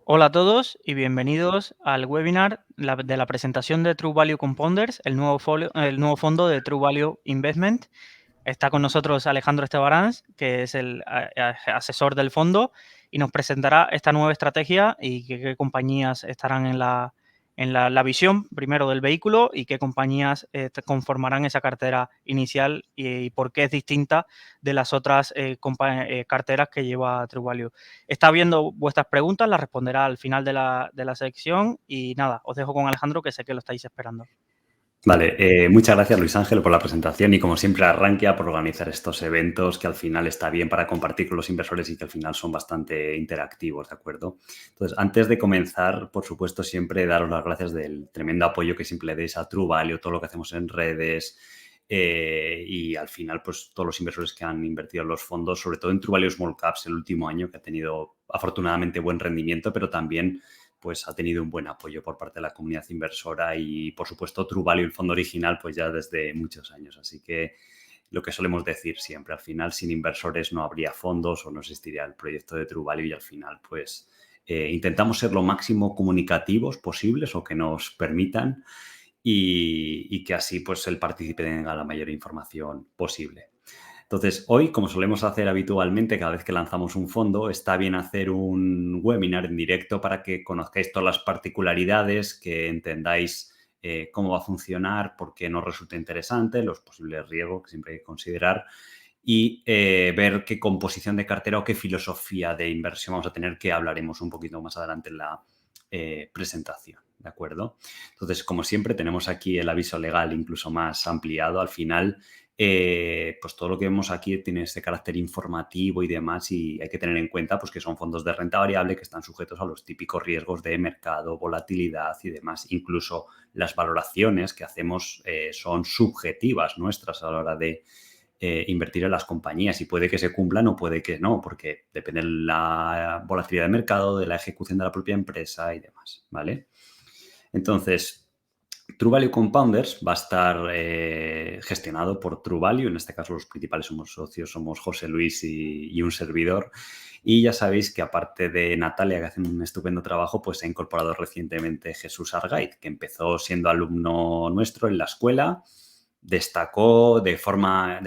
Hola a todos y bienvenidos al webinar de la presentación de True Value Compounders, el nuevo fondo de True Value Investment. Está con nosotros Alejandro Estebarans, que es el asesor del fondo, y nos presentará esta nueva estrategia y qué compañías estarán en la visión, primero, del vehículo y qué compañías conformarán esa cartera inicial y por qué es distinta de las otras carteras que lleva True Value. Está viendo vuestras preguntas, las responderá al final de la sección y nada, os dejo con Alejandro, que sé que lo estáis esperando. Vale, muchas gracias Luis Ángel por la presentación y como siempre a Rankia por organizar estos eventos que al final está bien para compartir con los inversores y que al final son bastante interactivos, ¿de acuerdo? Entonces, antes de comenzar, por supuesto, siempre daros las gracias del tremendo apoyo que siempre le deis a True Value, todo lo que hacemos en redes y al final, pues todos los inversores que han invertido en los fondos, sobre todo en True Value Small Caps el último año, que ha tenido afortunadamente buen rendimiento, pero también pues ha tenido un buen apoyo por parte de la comunidad inversora y, por supuesto, True Value, el fondo original, pues ya desde muchos años. Así que lo que solemos decir siempre, al final, sin inversores no habría fondos o no existiría el proyecto de True Value y al final, pues, intentamos ser lo máximo comunicativos posibles o que nos permitan y que así, pues, el partícipe tenga la mayor información posible. Entonces, hoy, como solemos hacer habitualmente cada vez que lanzamos un fondo, está bien hacer un webinar en directo para que conozcáis todas las particularidades, que entendáis cómo va a funcionar, por qué nos resulta interesante, los posibles riesgos que siempre hay que considerar y ver qué composición de cartera o qué filosofía de inversión vamos a tener, que hablaremos un poquito más adelante en la presentación, ¿de acuerdo? Entonces, como siempre, tenemos aquí el aviso legal incluso más ampliado. Al final, pues todo lo que vemos aquí tiene este carácter informativo y demás y hay que tener en cuenta pues, que son fondos de renta variable que están sujetos a los típicos riesgos de mercado, volatilidad y demás. Incluso las valoraciones que hacemos son subjetivas nuestras a la hora de invertir en las compañías y puede que se cumplan o puede que no, porque depende de la volatilidad del mercado, de la ejecución de la propia empresa y demás, ¿vale? Entonces, True Value Compounders va a estar gestionado por True Value. En este caso, los principales socios somos José Luis y un servidor. Y ya sabéis que aparte de Natalia, que hace un estupendo trabajo, pues se ha incorporado recientemente Jesús Argaiz, que empezó siendo alumno nuestro en la escuela, destacó de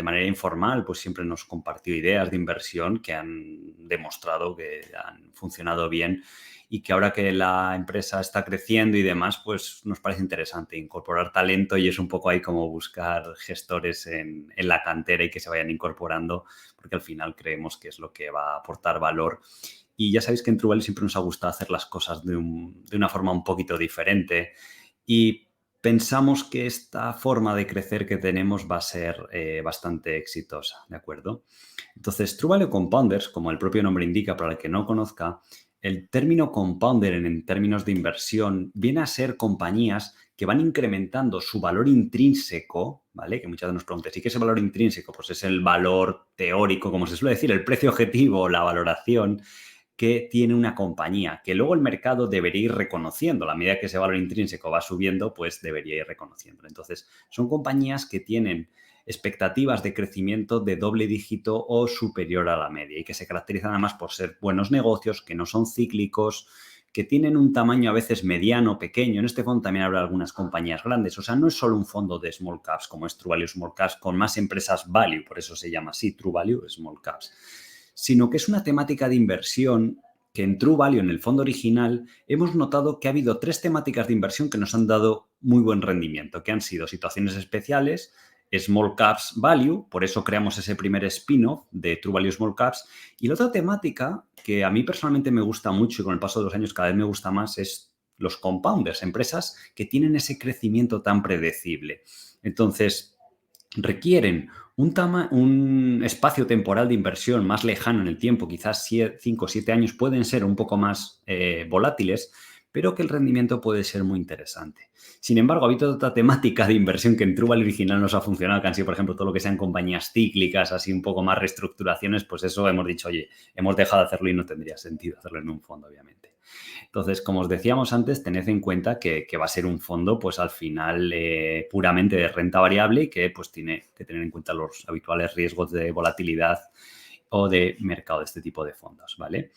manera informal, pues siempre nos compartió ideas de inversión que han demostrado que han funcionado bien y que ahora que la empresa está creciendo y demás, pues nos parece interesante incorporar talento y es un poco ahí como buscar gestores en la cantera y que se vayan incorporando, porque al final creemos que es lo que va a aportar valor. Y ya sabéis que en True Value siempre nos ha gustado hacer las cosas de una forma un poquito diferente y pensamos que esta forma de crecer que tenemos va a ser bastante exitosa, ¿de acuerdo? Entonces, True Value Compounders, como el propio nombre indica, para el que no conozca, el término compounder en términos de inversión viene a ser compañías que van incrementando su valor intrínseco, ¿vale? Que muchas veces nos preguntan, ¿sí qué es el valor intrínseco? Pues es el valor teórico, como se suele decir, el precio objetivo, la valoración que tiene una compañía, que luego el mercado debería ir reconociendo. A la medida que ese valor intrínseco va subiendo, pues debería ir reconociéndolo. Entonces, son compañías que tienen expectativas de crecimiento de doble dígito o superior a la media y que se caracterizan además por ser buenos negocios, que no son cíclicos, que tienen un tamaño a veces mediano, pequeño. En este fondo también habrá algunas compañías grandes. O sea, no es solo un fondo de small caps como es True Value Small Caps con más empresas value, por eso se llama así, True Value Small Caps, sino que es una temática de inversión que en True Value, en el fondo original, hemos notado que ha habido 3 temáticas de inversión que nos han dado muy buen rendimiento, que han sido situaciones especiales, Small Caps Value, por eso creamos ese primer spin-off de True Value Small Caps. Y la otra temática que a mí personalmente me gusta mucho y con el paso de los años cada vez me gusta más es los compounders, empresas que tienen ese crecimiento tan predecible. Entonces, requieren un espacio temporal de inversión más lejano en el tiempo, quizás 5 o 7 años pueden ser un poco más volátiles, pero que el rendimiento puede ser muy interesante. Sin embargo, ha habido otra temática de inversión que en True Value original nos ha funcionado, que han sido, por ejemplo, todo lo que sean compañías cíclicas, así un poco más reestructuraciones, pues eso hemos dicho, oye, hemos dejado de hacerlo y no tendría sentido hacerlo en un fondo, obviamente. Entonces, como os decíamos antes, tened en cuenta que va a ser un fondo, pues al final, puramente de renta variable y que pues tiene que tener en cuenta los habituales riesgos de volatilidad o de mercado de este tipo de fondos, ¿vale?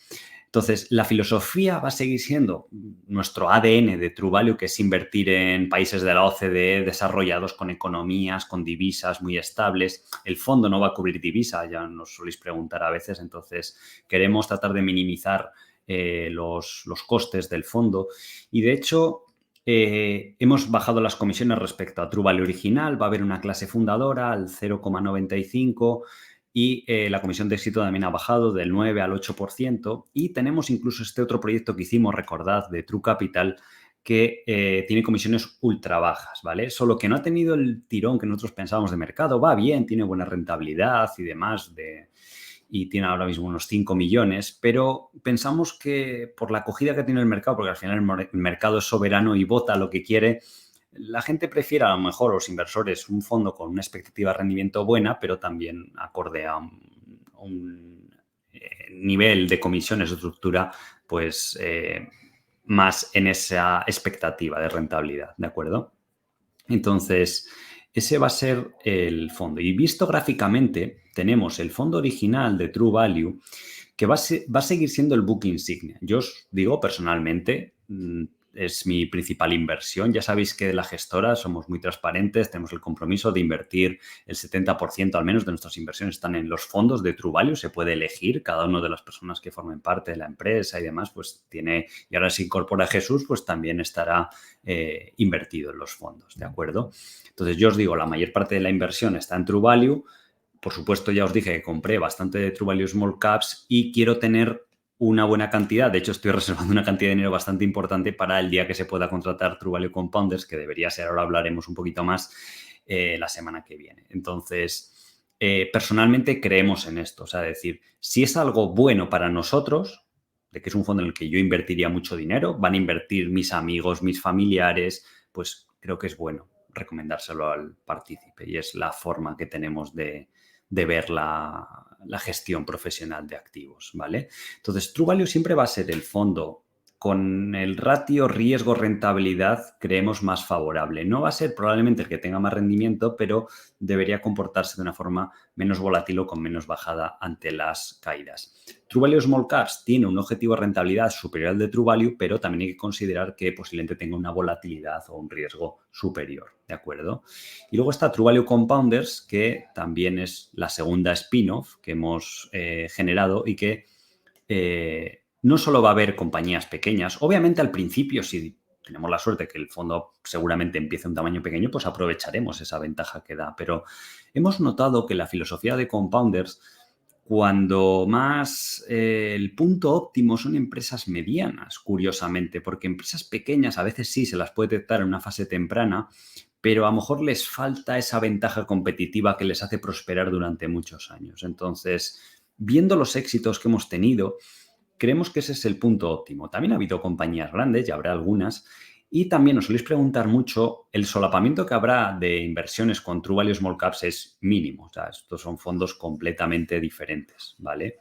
Entonces, la filosofía va a seguir siendo nuestro ADN de True Value, que es invertir en países de la OCDE desarrollados con economías, con divisas muy estables. El fondo no va a cubrir divisa, ya nos soléis preguntar a veces, entonces queremos tratar de minimizar los costes del fondo. Y de hecho, hemos bajado las comisiones respecto a True Value original, va a haber una clase fundadora al 0,95 y la comisión de éxito también ha bajado del 9 al 8% y tenemos incluso este otro proyecto que hicimos, recordad, de True Capital, que tiene comisiones ultra bajas, ¿vale? Solo que no ha tenido el tirón que nosotros pensábamos de mercado. Va bien, tiene buena rentabilidad y demás, y tiene ahora mismo unos 5 millones, pero pensamos que por la acogida que tiene el mercado, porque al final el mercado es soberano y vota lo que quiere, la gente prefiere a lo mejor, los inversores, un fondo con una expectativa de rendimiento buena, pero también acorde a un nivel de comisiones, estructura, pues más en esa expectativa de rentabilidad, ¿de acuerdo? Entonces, ese va a ser el fondo. Y visto gráficamente, tenemos el fondo original de True Value, que va a seguir siendo el book insignia. Yo os digo personalmente, es mi principal inversión. Ya sabéis que de la gestora somos muy transparentes, tenemos el compromiso de invertir el 70% al menos de nuestras inversiones están en los fondos de True Value. Se puede elegir, cada una de las personas que formen parte de la empresa y demás, pues tiene, y ahora se incorpora Jesús, pues también estará invertido en los fondos, ¿de acuerdo? Entonces yo os digo, la mayor parte de la inversión está en True Value. Por supuesto, ya os dije que compré bastante de True Value Small Caps y quiero tener una buena cantidad. De hecho, estoy reservando una cantidad de dinero bastante importante para el día que se pueda contratar True Value Compounders, que debería ser, ahora hablaremos un poquito más, la semana que viene. Entonces, personalmente creemos en esto. O sea, decir, si es algo bueno para nosotros, de que es un fondo en el que yo invertiría mucho dinero, van a invertir mis amigos, mis familiares, pues creo que es bueno recomendárselo al partícipe y es la forma que tenemos de ver la gestión profesional de activos, ¿vale? Entonces, True Value siempre va a ser el fondo con el ratio riesgo-rentabilidad, creemos, más favorable. No va a ser probablemente el que tenga más rendimiento, pero debería comportarse de una forma menos volátil o con menos bajada ante las caídas. True Value Small Caps tiene un objetivo de rentabilidad superior al de True Value, pero también hay que considerar que posiblemente tenga una volatilidad o un riesgo superior, ¿de acuerdo? Y luego está True Value Compounders, que también es la segunda spin-off que hemos generado y que no solo va a haber compañías pequeñas, obviamente al principio, si tenemos la suerte que el fondo seguramente empiece a un tamaño pequeño, pues aprovecharemos esa ventaja que da. Pero hemos notado que la filosofía de Compounders, cuando más el punto óptimo son empresas medianas, curiosamente, porque empresas pequeñas a veces sí se las puede detectar en una fase temprana, pero a lo mejor les falta esa ventaja competitiva que les hace prosperar durante muchos años. Entonces, viendo los éxitos que hemos tenido, creemos que ese es el punto óptimo. También ha habido compañías grandes, ya habrá algunas, y también os soléis preguntar mucho, el solapamiento que habrá de inversiones con True Value Small Caps es mínimo. O sea, estos son fondos completamente diferentes, ¿vale?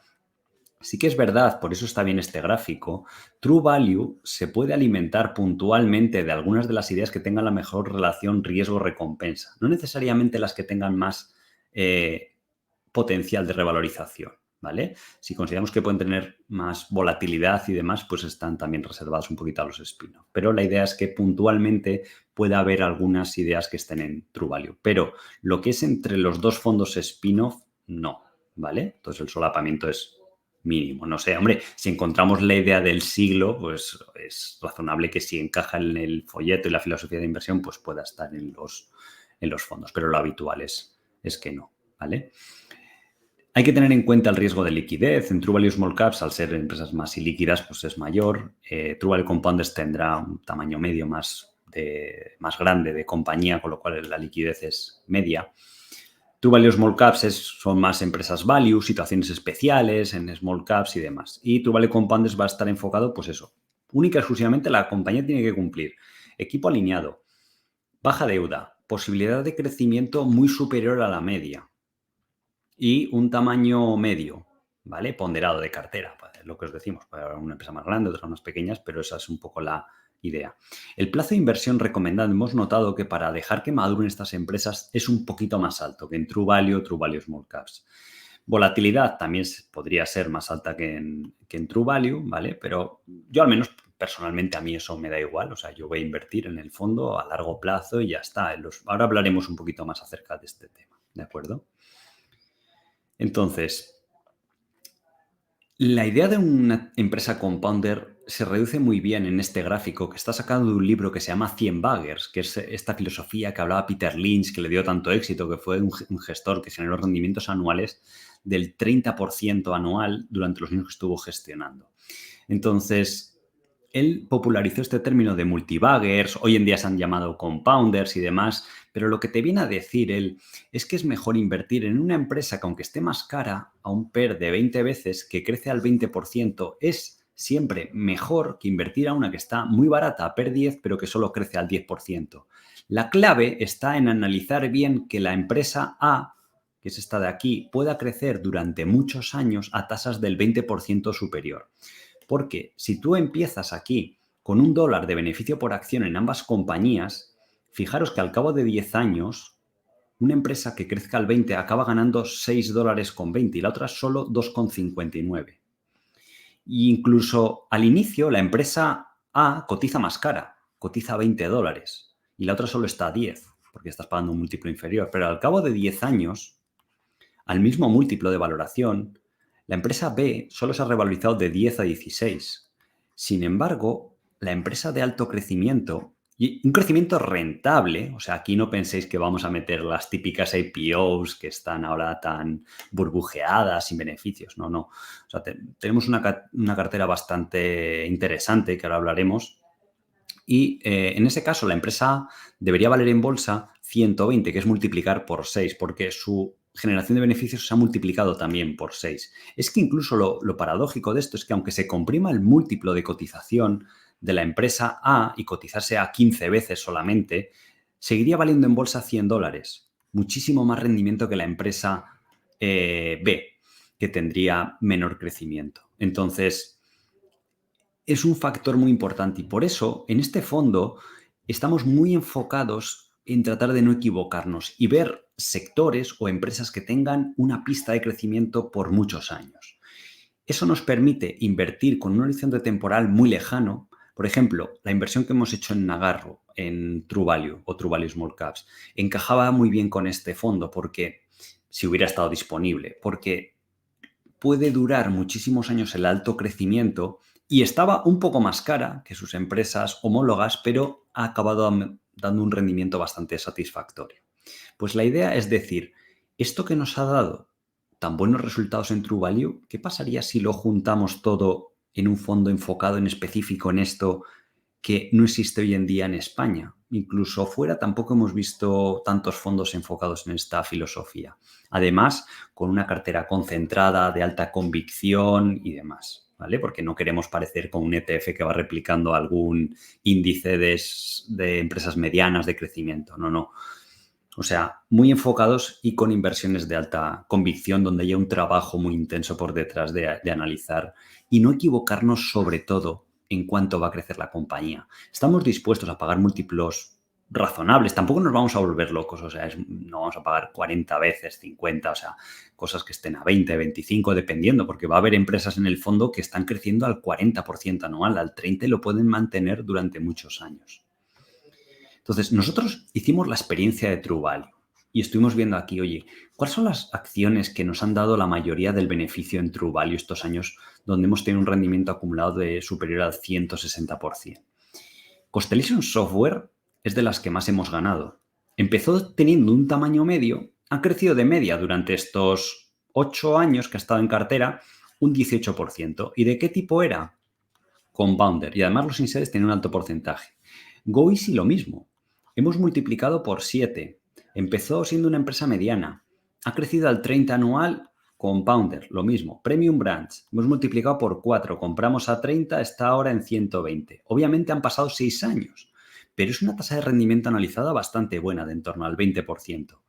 Sí que es verdad, por eso está bien este gráfico, True Value se puede alimentar puntualmente de algunas de las ideas que tengan la mejor relación riesgo-recompensa, no necesariamente las que tengan más potencial de revalorización, ¿vale? Si consideramos que pueden tener más volatilidad y demás, pues están también reservados un poquito a los spin-off. Pero la idea es que puntualmente pueda haber algunas ideas que estén en True Value. Pero lo que es entre los dos fondos spin-off, no, ¿vale? Entonces el solapamiento es mínimo. No sé, hombre, si encontramos la idea del siglo, pues es razonable que si encaja en el folleto y la filosofía de inversión, pues pueda estar en los fondos. Pero lo habitual es que no, ¿vale? Hay que tener en cuenta el riesgo de liquidez. En True Value Small Caps, al ser empresas más ilíquidas, pues es mayor. True Value Compounders tendrá un tamaño medio más grande de compañía, con lo cual la liquidez es media. True Value Small Caps son más empresas value, situaciones especiales en Small Caps y demás. Y True Value Compounders va a estar enfocado, pues eso, única y exclusivamente la compañía tiene que cumplir. Equipo alineado, baja deuda, posibilidad de crecimiento muy superior a la media y un tamaño medio, ¿vale? Ponderado de cartera, pues es lo que os decimos. Puede haber una empresa más grande, otras más pequeñas, pero esa es un poco la idea. El plazo de inversión recomendado, hemos notado que para dejar que maduren estas empresas es un poquito más alto que en True Value o True Value Small Caps. Volatilidad también podría ser más alta que en True Value, ¿vale? Pero yo al menos personalmente a mí eso me da igual. O sea, yo voy a invertir en el fondo a largo plazo y ya está. Ahora hablaremos un poquito más acerca de este tema, ¿de acuerdo? Entonces, la idea de una empresa compounder se reduce muy bien en este gráfico que está sacado de un libro que se llama 100 Baggers, que es esta filosofía que hablaba Peter Lynch, que le dio tanto éxito, que fue un gestor que generó rendimientos anuales del 30% anual durante los años que estuvo gestionando. Entonces, él popularizó este término de multibaggers, hoy en día se han llamado compounders y demás, pero lo que te viene a decir él es que es mejor invertir en una empresa que aunque esté más cara, a un PER de 20 veces, que crece al 20%, es siempre mejor que invertir a una que está muy barata, a PER 10, pero que solo crece al 10%. La clave está en analizar bien que la empresa A, que es esta de aquí, pueda crecer durante muchos años a tasas del 20% superior. Porque si tú empiezas aquí con $1 de beneficio por acción en ambas compañías, fijaros que al cabo de 10 años, una empresa que crezca al 20 acaba ganando $6,20 y la otra solo 2,59. Y incluso al inicio, la empresa A cotiza más cara, cotiza $20 y la otra solo está a 10 porque estás pagando un múltiplo inferior. Pero al cabo de 10 años, al mismo múltiplo de valoración, la empresa B solo se ha revalorizado de 10 a 16. Sin embargo, la empresa de alto crecimiento, y un crecimiento rentable, o sea, aquí no penséis que vamos a meter las típicas IPOs que están ahora tan burbujeadas, sin beneficios, no. O sea, tenemos una cartera bastante interesante, que ahora hablaremos, y en ese caso la empresa debería valer en bolsa 120, que es multiplicar por 6, porque su generación de beneficios se ha multiplicado también por 6. Es que incluso lo paradójico de esto es que aunque se comprima el múltiplo de cotización de la empresa A y cotizase a 15 veces solamente, seguiría valiendo en bolsa $100. Muchísimo más rendimiento que la empresa B, que tendría menor crecimiento. Entonces, es un factor muy importante y por eso en este fondo estamos muy enfocados en tratar de no equivocarnos y ver sectores o empresas que tengan una pista de crecimiento por muchos años. Eso nos permite invertir con un horizonte temporal muy lejano. Por ejemplo, la inversión que hemos hecho en Nagarro, en True Value o True Value Small Caps, encajaba muy bien con este fondo porque si hubiera estado disponible, porque puede durar muchísimos años el alto crecimiento y estaba un poco más cara que sus empresas homólogas, pero ha acabado dando un rendimiento bastante satisfactorio. Pues la idea es decir, esto que nos ha dado tan buenos resultados en True Value, ¿qué pasaría si lo juntamos todo en un fondo enfocado en específico en esto que no existe hoy en día en España? Incluso fuera tampoco hemos visto tantos fondos enfocados en esta filosofía. Además, con una cartera concentrada, de alta convicción y demás, ¿vale? Porque no queremos parecer con un ETF que va replicando algún índice de empresas medianas de crecimiento. No. O sea, muy enfocados y con inversiones de alta convicción, donde haya un trabajo muy intenso por detrás de analizar y no equivocarnos sobre todo en cuánto va a crecer la compañía. Estamos dispuestos a pagar múltiplos razonables, tampoco nos vamos a volver locos, o sea, no vamos a pagar 40 veces, 50, o sea, cosas que estén a 20, 25, dependiendo, porque va a haber empresas en el fondo que están creciendo al 40% anual, al 30% y lo pueden mantener durante muchos años. Entonces, nosotros hicimos la experiencia de True Value y estuvimos viendo aquí, oye, ¿cuáles son las acciones que nos han dado la mayoría del beneficio en True Value estos años donde hemos tenido un rendimiento acumulado de superior al 160%? Constellation Software es de las que más hemos ganado. Empezó teniendo un tamaño medio, ha crecido de media durante estos 8 años que ha estado en cartera un 18%. ¿Y de qué tipo era? Compounder. Y además los insiders tienen un alto porcentaje. GoEasy lo mismo. Hemos multiplicado por 7. Empezó siendo una empresa mediana. Ha crecido al 30 anual. Compounder, lo mismo. Premium Brands, hemos multiplicado por 4. Compramos a 30, está ahora en 120. Obviamente han pasado 6 años, pero es una tasa de rendimiento analizada bastante buena, de en torno al 20%.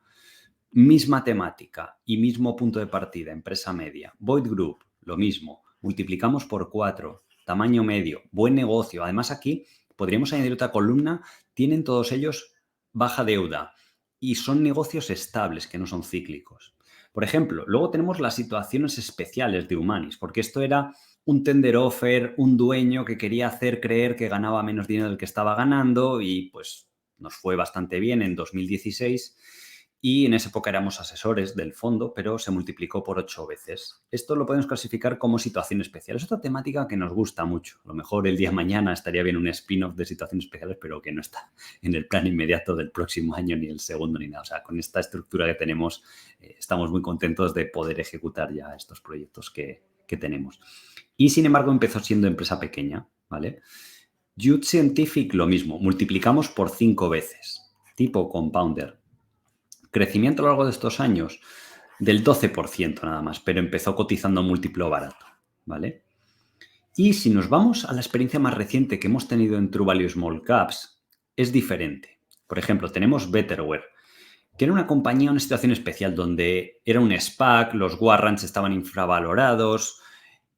Misma temática y mismo punto de partida, empresa media. Boyd Group, lo mismo. Multiplicamos por 4. Tamaño medio, buen negocio. Además aquí podríamos añadir otra columna. Tienen todos ellos baja deuda y son negocios estables que no son cíclicos. Por ejemplo, luego tenemos las situaciones especiales de Humanis, porque esto era un tender offer, un dueño que quería hacer creer que ganaba menos dinero del que estaba ganando y pues nos fue bastante bien en 2016 y en esa época éramos asesores del fondo, pero se multiplicó por 8 veces. Esto lo podemos clasificar como situación especial. Es otra temática que nos gusta mucho. A lo mejor el día de mañana estaría bien un spin-off de situaciones especiales, pero que no está en el plan inmediato del próximo año, ni el segundo, ni nada. O sea, con esta estructura que tenemos, estamos muy contentos de poder ejecutar ya estos proyectos que tenemos. Y, sin embargo, empezó siendo empresa pequeña, ¿vale? Youth Scientific, lo mismo. Multiplicamos por 5 veces. Tipo compounder. Crecimiento a lo largo de estos años del 12% nada más, pero empezó cotizando múltiplo barato, ¿vale? Y si nos vamos a la experiencia más reciente que hemos tenido en True Value Small Caps, es diferente. Por ejemplo, tenemos Betterware, que era una compañía en una situación especial donde era un SPAC, los warrants estaban infravalorados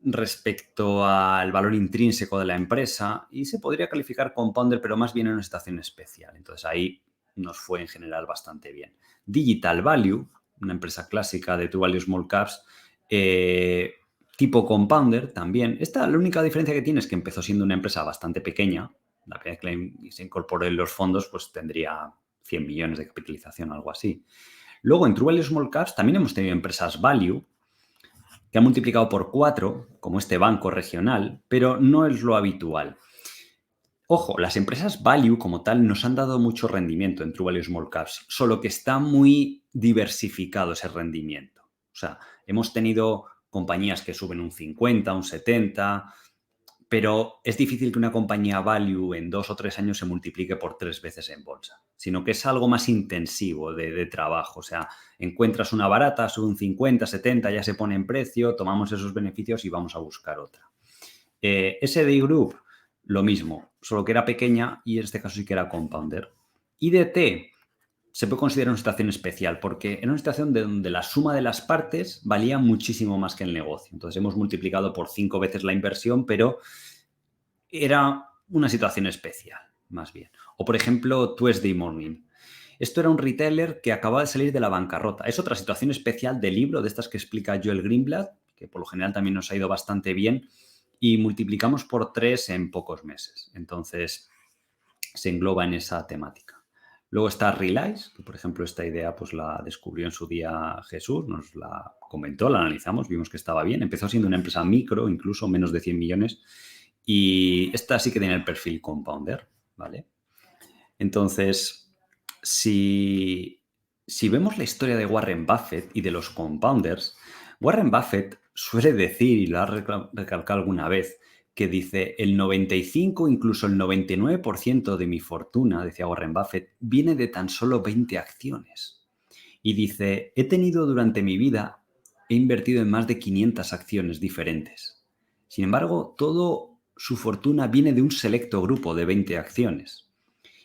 respecto al valor intrínseco de la empresa y se podría calificar compounder, pero más bien en una situación especial. Entonces ahí nos fue en general bastante bien. Digital Value, una empresa clásica de True Value Small Caps, tipo compounder también. Esta, la única diferencia que tiene es que empezó siendo una empresa bastante pequeña. La primera que se incorporó en los fondos pues tendría 100 millones de capitalización, algo así. Luego, en True Value Small Caps también hemos tenido empresas value que han multiplicado por 4, como este banco regional, pero no es lo habitual. Ojo, las empresas value como tal nos han dado mucho rendimiento en True Value Small Caps, solo que está muy diversificado ese rendimiento. O sea, hemos tenido compañías que suben un 50, un 70, pero es difícil que una compañía value en 2 o 3 años se multiplique por 3 veces en bolsa, sino que es algo más intensivo de trabajo. O sea, encuentras una barata, sube un 50, 70, ya se pone en precio, tomamos esos beneficios y vamos a buscar otra. SDI Group, lo mismo, solo que era pequeña y en este caso sí que era compounder. IDT se puede considerar una situación especial porque era una situación donde la suma de las partes valía muchísimo más que el negocio. Entonces hemos multiplicado por 5 veces la inversión, pero era una situación especial, más bien. O, por ejemplo, Tuesday Morning. Esto era un retailer que acababa de salir de la bancarrota. Es otra situación especial del libro, de estas que explica Joel Greenblatt, que por lo general también nos ha ido bastante bien, y multiplicamos por 3 en pocos meses. Entonces, se engloba en esa temática. Luego está Realize, que por ejemplo esta idea pues la descubrió en su día Jesús, nos la comentó, la analizamos, vimos que estaba bien. Empezó siendo una empresa micro, incluso menos de 100 millones, y esta sí que tiene el perfil compounder, ¿vale? Entonces, si vemos la historia de Warren Buffett y de los compounders, Warren Buffett suele decir, y lo ha recalcado alguna vez, que dice el 95, incluso el 99% de mi fortuna, decía Warren Buffett, viene de tan solo 20 acciones. Y dice, he tenido durante mi vida, he invertido en más de 500 acciones diferentes. Sin embargo, todo su fortuna viene de un selecto grupo de 20 acciones.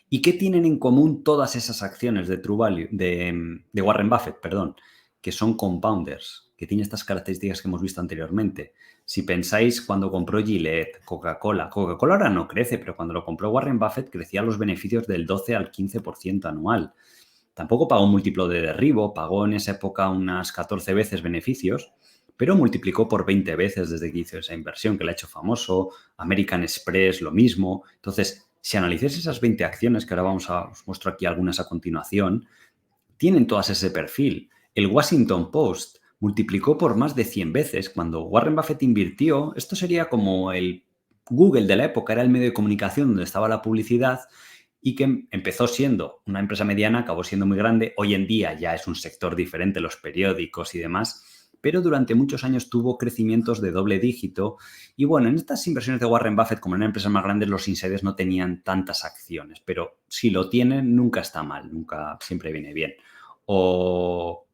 ¿Y qué tienen en común todas esas acciones de True Value, de Warren Buffett, perdón, que son compounders, que tienen estas características que hemos visto anteriormente? Si pensáis cuando compró Gillette, Coca-Cola ahora no crece, pero cuando lo compró Warren Buffett crecía los beneficios del 12 al 15% anual. Tampoco pagó un múltiplo de derribo, pagó en esa época unas 14 veces beneficios, pero multiplicó por 20 veces desde que hizo esa inversión, que le ha hecho famoso. American Express, lo mismo. Entonces, si analizáis esas 20 acciones, que ahora os muestro aquí algunas a continuación, tienen todas ese perfil. El Washington Post multiplicó por más de 100 veces. Cuando Warren Buffett invirtió, esto sería como el Google de la época, era el medio de comunicación donde estaba la publicidad y que empezó siendo una empresa mediana, acabó siendo muy grande. Hoy en día ya es un sector diferente, los periódicos y demás, pero durante muchos años tuvo crecimientos de doble dígito. Y bueno, en estas inversiones de Warren Buffett, como en una empresa más grande, los insiders no tenían tantas acciones, pero si lo tienen, nunca está mal, nunca, siempre viene bien. O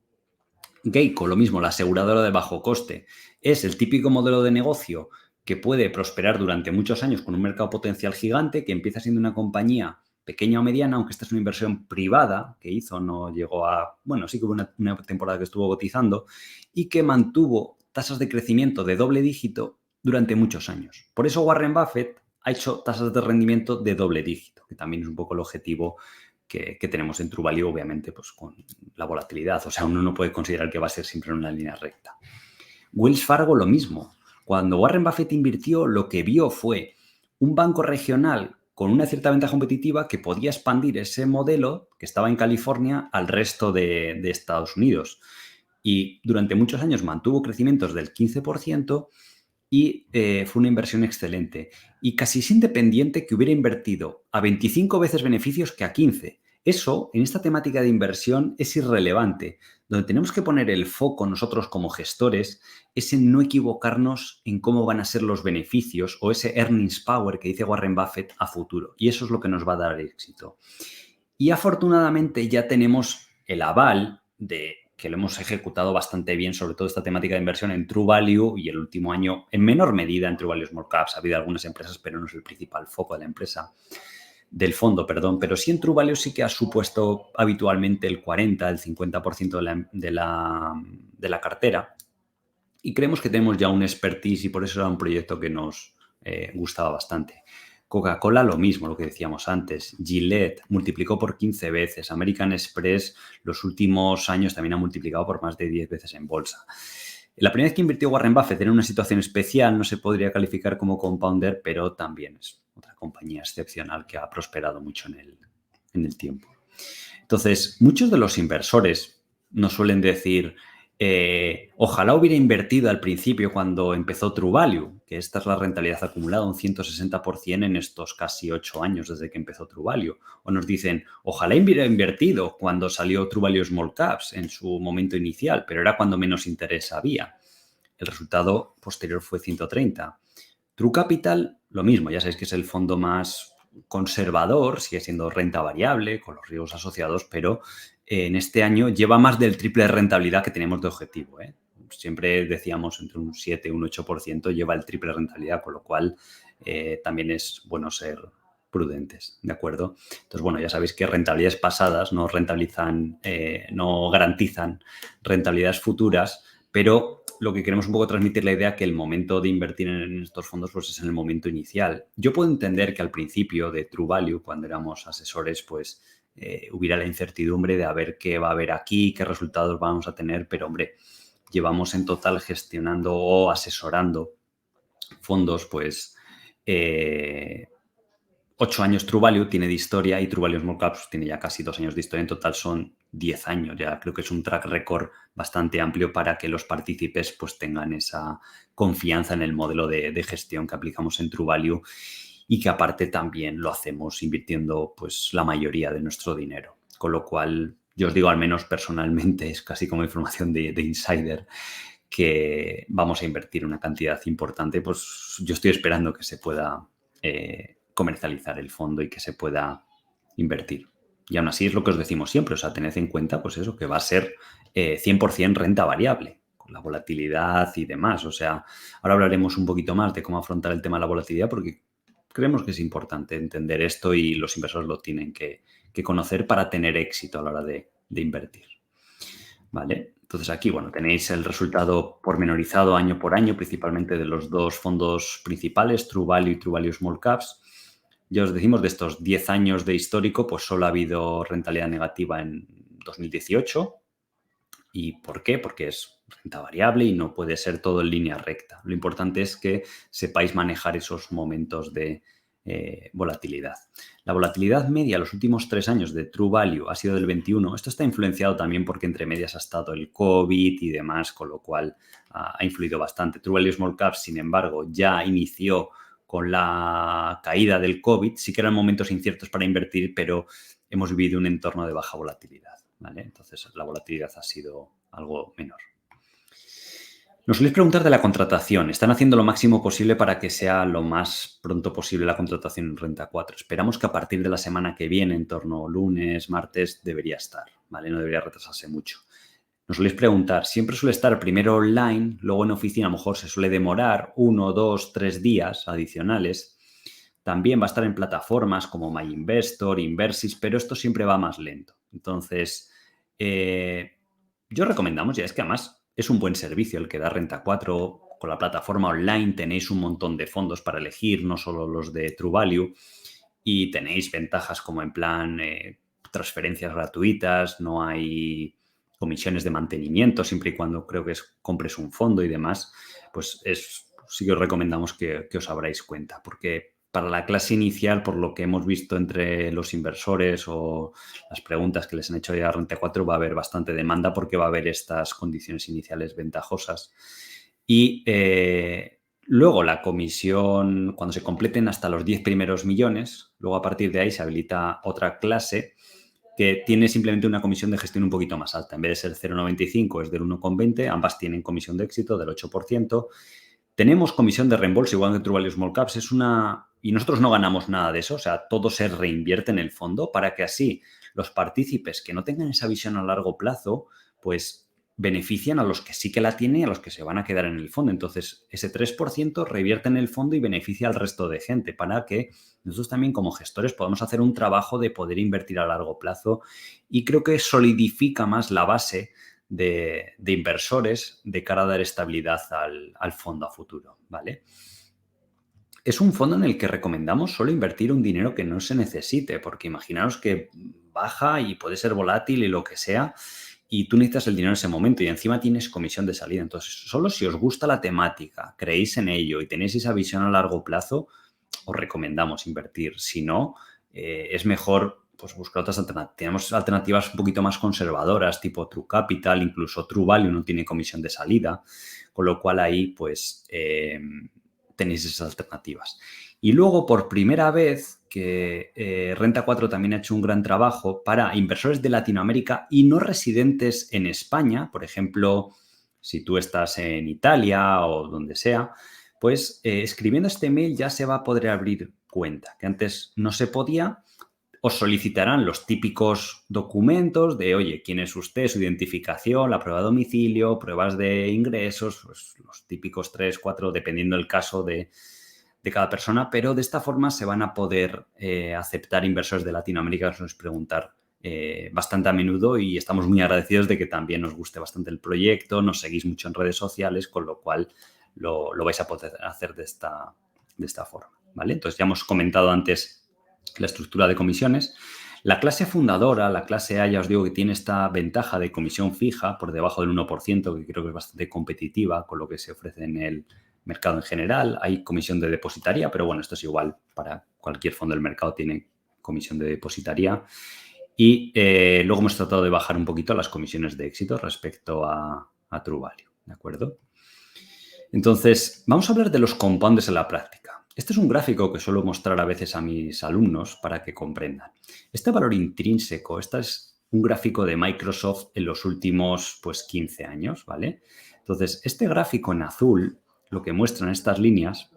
Geico, lo mismo, la aseguradora de bajo coste. Es el típico modelo de negocio que puede prosperar durante muchos años con un mercado potencial gigante, que empieza siendo una compañía pequeña o mediana, aunque esta es una inversión privada que hizo, no llegó a... Bueno, sí que hubo una temporada que estuvo cotizando y que mantuvo tasas de crecimiento de doble dígito durante muchos años. Por eso Warren Buffett ha hecho tasas de rendimiento de doble dígito, que también es un poco el objetivo que tenemos en True Value, obviamente, pues con la volatilidad. O sea, uno no puede considerar que va a ser siempre en una línea recta. Wells Fargo lo mismo. Cuando Warren Buffett invirtió, lo que vio fue un banco regional con una cierta ventaja competitiva que podía expandir ese modelo que estaba en California al resto de Estados Unidos. Y durante muchos años mantuvo crecimientos del 15% y fue una inversión excelente. Y casi es independiente que hubiera invertido a 25 veces beneficios que a 15. Eso, en esta temática de inversión, es irrelevante. Donde tenemos que poner el foco nosotros como gestores es en no equivocarnos en cómo van a ser los beneficios o ese earnings power que dice Warren Buffett a futuro. Y eso es lo que nos va a dar éxito. Y afortunadamente ya tenemos el aval de que lo hemos ejecutado bastante bien, sobre todo esta temática de inversión en True Value y el último año en menor medida en True Value Small Caps. Ha habido algunas empresas, pero no es el principal foco de la empresa, del fondo, perdón. Pero sí en True Value sí que ha supuesto habitualmente el 40, el 50% de la cartera. Y creemos que tenemos ya un expertise y por eso era un proyecto que nos gustaba bastante. Coca-Cola lo mismo, lo que decíamos antes. Gillette multiplicó por 15 veces. American Express los últimos años también ha multiplicado por más de 10 veces en bolsa. La primera vez que invirtió Warren Buffett era una situación especial, no se podría calificar como compounder, pero también es otra compañía excepcional que ha prosperado mucho en el tiempo. Entonces, muchos de los inversores nos suelen decir... ojalá hubiera invertido al principio cuando empezó True Value, que esta es la rentabilidad acumulada, un 160% en estos casi 8 años desde que empezó True Value. O nos dicen, ojalá hubiera invertido cuando salió True Value Small Caps en su momento inicial, pero era cuando menos interés había. El resultado posterior fue 130. True Capital, lo mismo, ya sabéis que es el fondo más conservador, sigue siendo renta variable con los riesgos asociados, pero en este año lleva más del triple de rentabilidad que tenemos de objetivo. Siempre decíamos entre un 7 y un 8%, lleva el triple de rentabilidad, con lo cual también es bueno ser prudentes, ¿de acuerdo? Entonces, bueno, ya sabéis que rentabilidades pasadas no garantizan rentabilidades futuras, pero lo que queremos un poco transmitir la idea que el momento de invertir en estos fondos pues es en el momento inicial. Yo puedo entender que al principio de True Value, cuando éramos asesores, pues hubiera la incertidumbre de a ver qué va a haber aquí, qué resultados vamos a tener, pero hombre, llevamos en total gestionando o asesorando fondos, pues 8 años True Value tiene de historia y True Value Small Caps tiene ya casi 2 años de historia. En total son 10 años. Ya creo que es un track record bastante amplio para que los partícipes pues tengan esa confianza en el modelo de gestión que aplicamos en True Value y que aparte también lo hacemos invirtiendo pues la mayoría de nuestro dinero. Con lo cual, yo os digo al menos personalmente, es casi como información de insider, que vamos a invertir una cantidad importante. Pues yo estoy esperando que se pueda comercializar el fondo y que se pueda invertir. Y aún así es lo que os decimos siempre, o sea, tened en cuenta pues eso, que va a ser 100% renta variable, con la volatilidad y demás. O sea, ahora hablaremos un poquito más de cómo afrontar el tema de la volatilidad porque creemos que es importante entender esto y los inversores lo tienen que conocer para tener éxito a la hora de invertir. ¿Vale? Entonces aquí, bueno, tenéis el resultado pormenorizado año por año, principalmente de los dos fondos principales, True Value y True Value Small Caps. Ya os decimos, de estos 10 años de histórico, pues solo ha habido rentabilidad negativa en 2018. ¿Y por qué? Porque es renta variable y no puede ser todo en línea recta. Lo importante es que sepáis manejar esos momentos de volatilidad. La volatilidad media los últimos 3 años de True Value ha sido del 21. Esto está influenciado también porque entre medias ha estado el COVID y demás, con lo cual ha influido bastante. True Value Small Caps, sin embargo, ya inició con la caída del COVID. Sí que eran momentos inciertos para invertir, pero hemos vivido un entorno de baja volatilidad, ¿vale? Entonces, la volatilidad ha sido algo menor. Nos soléis preguntar de la contratación. Están haciendo lo máximo posible para que sea lo más pronto posible la contratación en Renta 4. Esperamos que a partir de la semana que viene, en torno a lunes, martes, debería estar, ¿vale? No debería retrasarse mucho. Nos soléis preguntar, siempre suele estar primero online, luego en oficina a lo mejor se suele demorar 1, 2, 3 días adicionales. También va a estar en plataformas como MyInvestor, Inversis, pero esto siempre va más lento. Entonces, yo recomendamos, ya es que además es un buen servicio el que da Renta 4. Con la plataforma online tenéis un montón de fondos para elegir, no solo los de True Value, y tenéis ventajas como en plan transferencias gratuitas, no hay comisiones de mantenimiento, siempre y cuando creo que compres un fondo y demás, pues sí que os recomendamos que os abráis cuenta, porque para la clase inicial, por lo que hemos visto entre los inversores o las preguntas que les han hecho ya a Renta 4, va a haber bastante demanda porque va a haber estas condiciones iniciales ventajosas. Y luego la comisión, cuando se completen hasta los 10 primeros millones, luego a partir de ahí se habilita otra clase que tiene simplemente una comisión de gestión un poquito más alta. En vez de ser 0,95 es del 1,20, ambas tienen comisión de éxito del 8%. Tenemos comisión de reembolso, igual que True Value Small Caps, y nosotros no ganamos nada de eso, o sea, todo se reinvierte en el fondo para que así los partícipes que no tengan esa visión a largo plazo, pues benefician a los que sí que la tienen y a los que se van a quedar en el fondo. Entonces, ese 3% revierte en el fondo y beneficia al resto de gente para que nosotros también como gestores podamos hacer un trabajo de poder invertir a largo plazo, y creo que solidifica más la base de inversores de cara a dar estabilidad al fondo a futuro, ¿vale? Es un fondo en el que recomendamos solo invertir un dinero que no se necesite, porque imaginaos que baja y puede ser volátil y lo que sea, y tú necesitas el dinero en ese momento y encima tienes comisión de salida. Entonces, solo si os gusta la temática, creéis en ello y tenéis esa visión a largo plazo, os recomendamos invertir. Si no, es mejor pues buscar otras alternativas. Tenemos alternativas un poquito más conservadoras, tipo True Capital, incluso True Value no tiene comisión de salida, con lo cual ahí pues tenéis esas alternativas. Y luego, por primera vez, que Renta 4 también ha hecho un gran trabajo para inversores de Latinoamérica y no residentes en España. Por ejemplo, si tú estás en Italia o donde sea, pues escribiendo este mail ya se va a poder abrir cuenta, que antes no se podía. Os solicitarán los típicos documentos de, oye, quién es usted, su identificación, la prueba de domicilio, pruebas de ingresos, pues los típicos 3, 4, dependiendo del caso de cada persona, pero de esta forma se van a poder aceptar inversores de Latinoamérica, que nos preguntar bastante a menudo, y estamos muy agradecidos de que también nos guste bastante el proyecto, nos seguís mucho en redes sociales, con lo cual lo vais a poder hacer de esta forma, ¿vale? Entonces, ya hemos comentado antes la estructura de comisiones. La clase fundadora, la clase A, ya os digo que tiene esta ventaja de comisión fija por debajo del 1%, que creo que es bastante competitiva con lo que se ofrece en el mercado en general. Hay comisión de depositaría, pero bueno, esto es igual para cualquier fondo del mercado, tiene comisión de depositaría. Y luego hemos tratado de bajar un poquito las comisiones de éxito respecto a True Value, ¿de acuerdo? Entonces, vamos a hablar de los compounders en la práctica. Este es un gráfico que suelo mostrar a veces a mis alumnos para que comprendan. Este valor intrínseco, este es un gráfico de Microsoft en los últimos 15 años, ¿vale? Entonces, este gráfico en azul, lo que muestran estas líneas,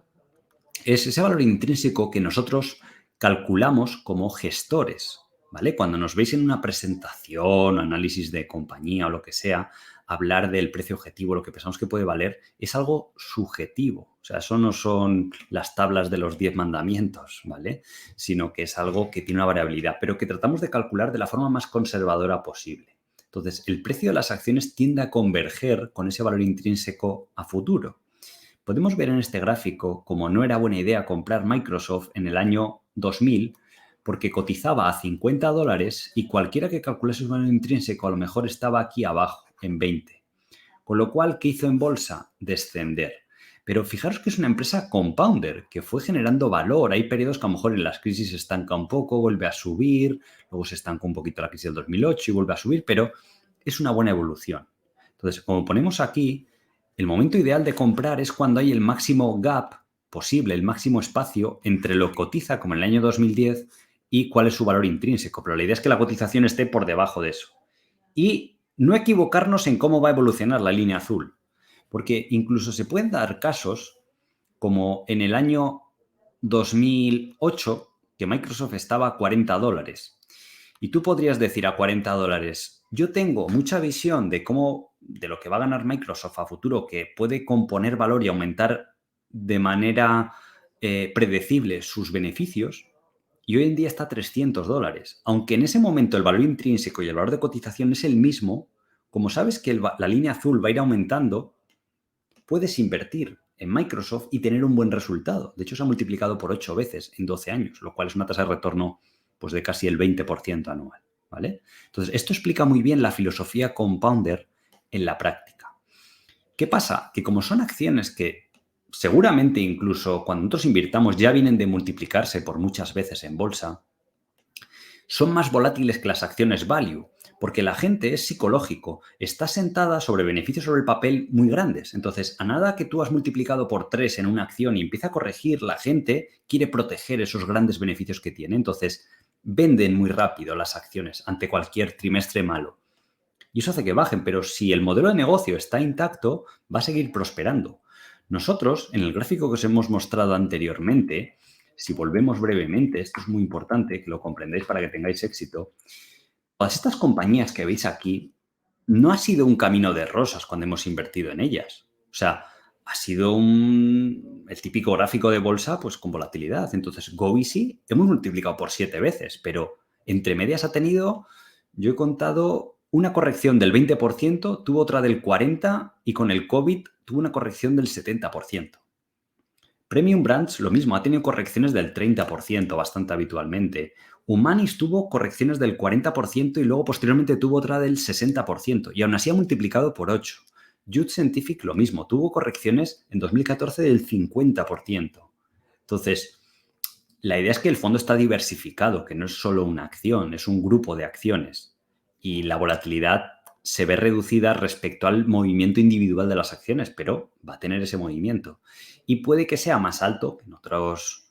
es ese valor intrínseco que nosotros calculamos como gestores, ¿vale? Cuando nos veis en una presentación, análisis de compañía o lo que sea, hablar del precio objetivo, lo que pensamos que puede valer, es algo subjetivo. O sea, eso no son las tablas de los 10 mandamientos, ¿vale? Sino que es algo que tiene una variabilidad, pero que tratamos de calcular de la forma más conservadora posible. Entonces, el precio de las acciones tiende a converger con ese valor intrínseco a futuro. Podemos ver en este gráfico cómo no era buena idea comprar Microsoft en el año 2000 porque cotizaba a $50 y cualquiera que calculase su valor intrínseco a lo mejor estaba aquí abajo, en 20. Con lo cual, ¿qué hizo en bolsa? Descender. Pero fijaros que es una empresa compounder, que fue generando valor. Hay periodos que a lo mejor en las crisis se estanca un poco, vuelve a subir, luego se estancó un poquito la crisis del 2008 y vuelve a subir, pero es una buena evolución. Entonces, como ponemos aquí, el momento ideal de comprar es cuando hay el máximo gap posible, el máximo espacio entre lo que cotiza, como en el año 2010, y cuál es su valor intrínseco. Pero la idea es que la cotización esté por debajo de eso. Y no equivocarnos en cómo va a evolucionar la línea azul. Porque incluso se pueden dar casos como en el año 2008, que Microsoft estaba a $40. Y tú podrías decir a $40, yo tengo mucha visión de lo que va a ganar Microsoft a futuro, que puede componer valor y aumentar de manera predecible sus beneficios, y hoy en día está a $300. Aunque en ese momento el valor intrínseco y el valor de cotización es el mismo, como sabes que la línea azul va a ir aumentando, puedes invertir en Microsoft y tener un buen resultado. De hecho, se ha multiplicado por 8 veces en 12 años, lo cual es una tasa de retorno de casi el 20% anual, ¿vale? Entonces, esto explica muy bien la filosofía compounder en la práctica. ¿Qué pasa? Que como son acciones que seguramente incluso cuando nosotros invirtamos ya vienen de multiplicarse por muchas veces en bolsa, son más volátiles que las acciones value, porque la gente es psicológico, está sentada sobre beneficios sobre el papel muy grandes. Entonces, a nada que tú has multiplicado por 3 en una acción y empieza a corregir, la gente quiere proteger esos grandes beneficios que tiene. Entonces, venden muy rápido las acciones ante cualquier trimestre malo. Y eso hace que bajen, pero si el modelo de negocio está intacto, va a seguir prosperando. Nosotros, en el gráfico que os hemos mostrado anteriormente, si volvemos brevemente, esto es muy importante que lo comprendáis para que tengáis éxito, todas estas compañías que veis aquí, no ha sido un camino de rosas cuando hemos invertido en ellas. O sea, ha sido el típico gráfico de bolsa pues con volatilidad. Entonces, GoEasy hemos multiplicado por 7 veces, pero entre medias ha tenido, yo he contado una corrección del 20%, tuvo otra del 40% y con el COVID tuvo una corrección del 70%. Premium Brands, lo mismo, ha tenido correcciones del 30% bastante habitualmente. Humanis tuvo correcciones del 40% y luego posteriormente tuvo otra del 60%, y aún así ha multiplicado por 8. Youth Scientific lo mismo, tuvo correcciones en 2014 del 50%. Entonces, la idea es que el fondo está diversificado, que no es solo una acción, es un grupo de acciones. Y la volatilidad se ve reducida respecto al movimiento individual de las acciones, pero va a tener ese movimiento. Y puede que sea más alto que en otros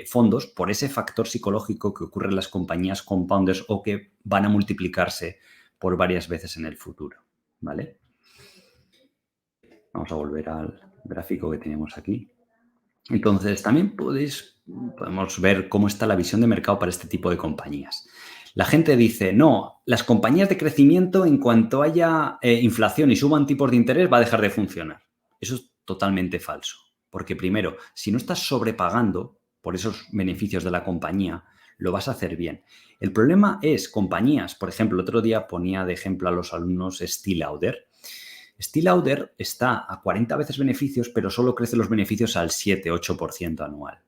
fondos por ese factor psicológico que ocurre en las compañías compounders o que van a multiplicarse por varias veces en el futuro, ¿vale? Vamos a volver al gráfico que tenemos aquí. Entonces, también podemos ver cómo está la visión de mercado para este tipo de compañías. La gente dice, no, las compañías de crecimiento, en cuanto haya inflación y suban tipos de interés, va a dejar de funcionar. Eso es totalmente falso. Porque primero, si no estás sobrepagando por esos beneficios de la compañía, lo vas a hacer bien. El problema es compañías, por ejemplo, el otro día ponía de ejemplo a los alumnos Steel Lauder. Steel Lauder está a 40 veces beneficios, pero solo crece los beneficios al 7-8% anual.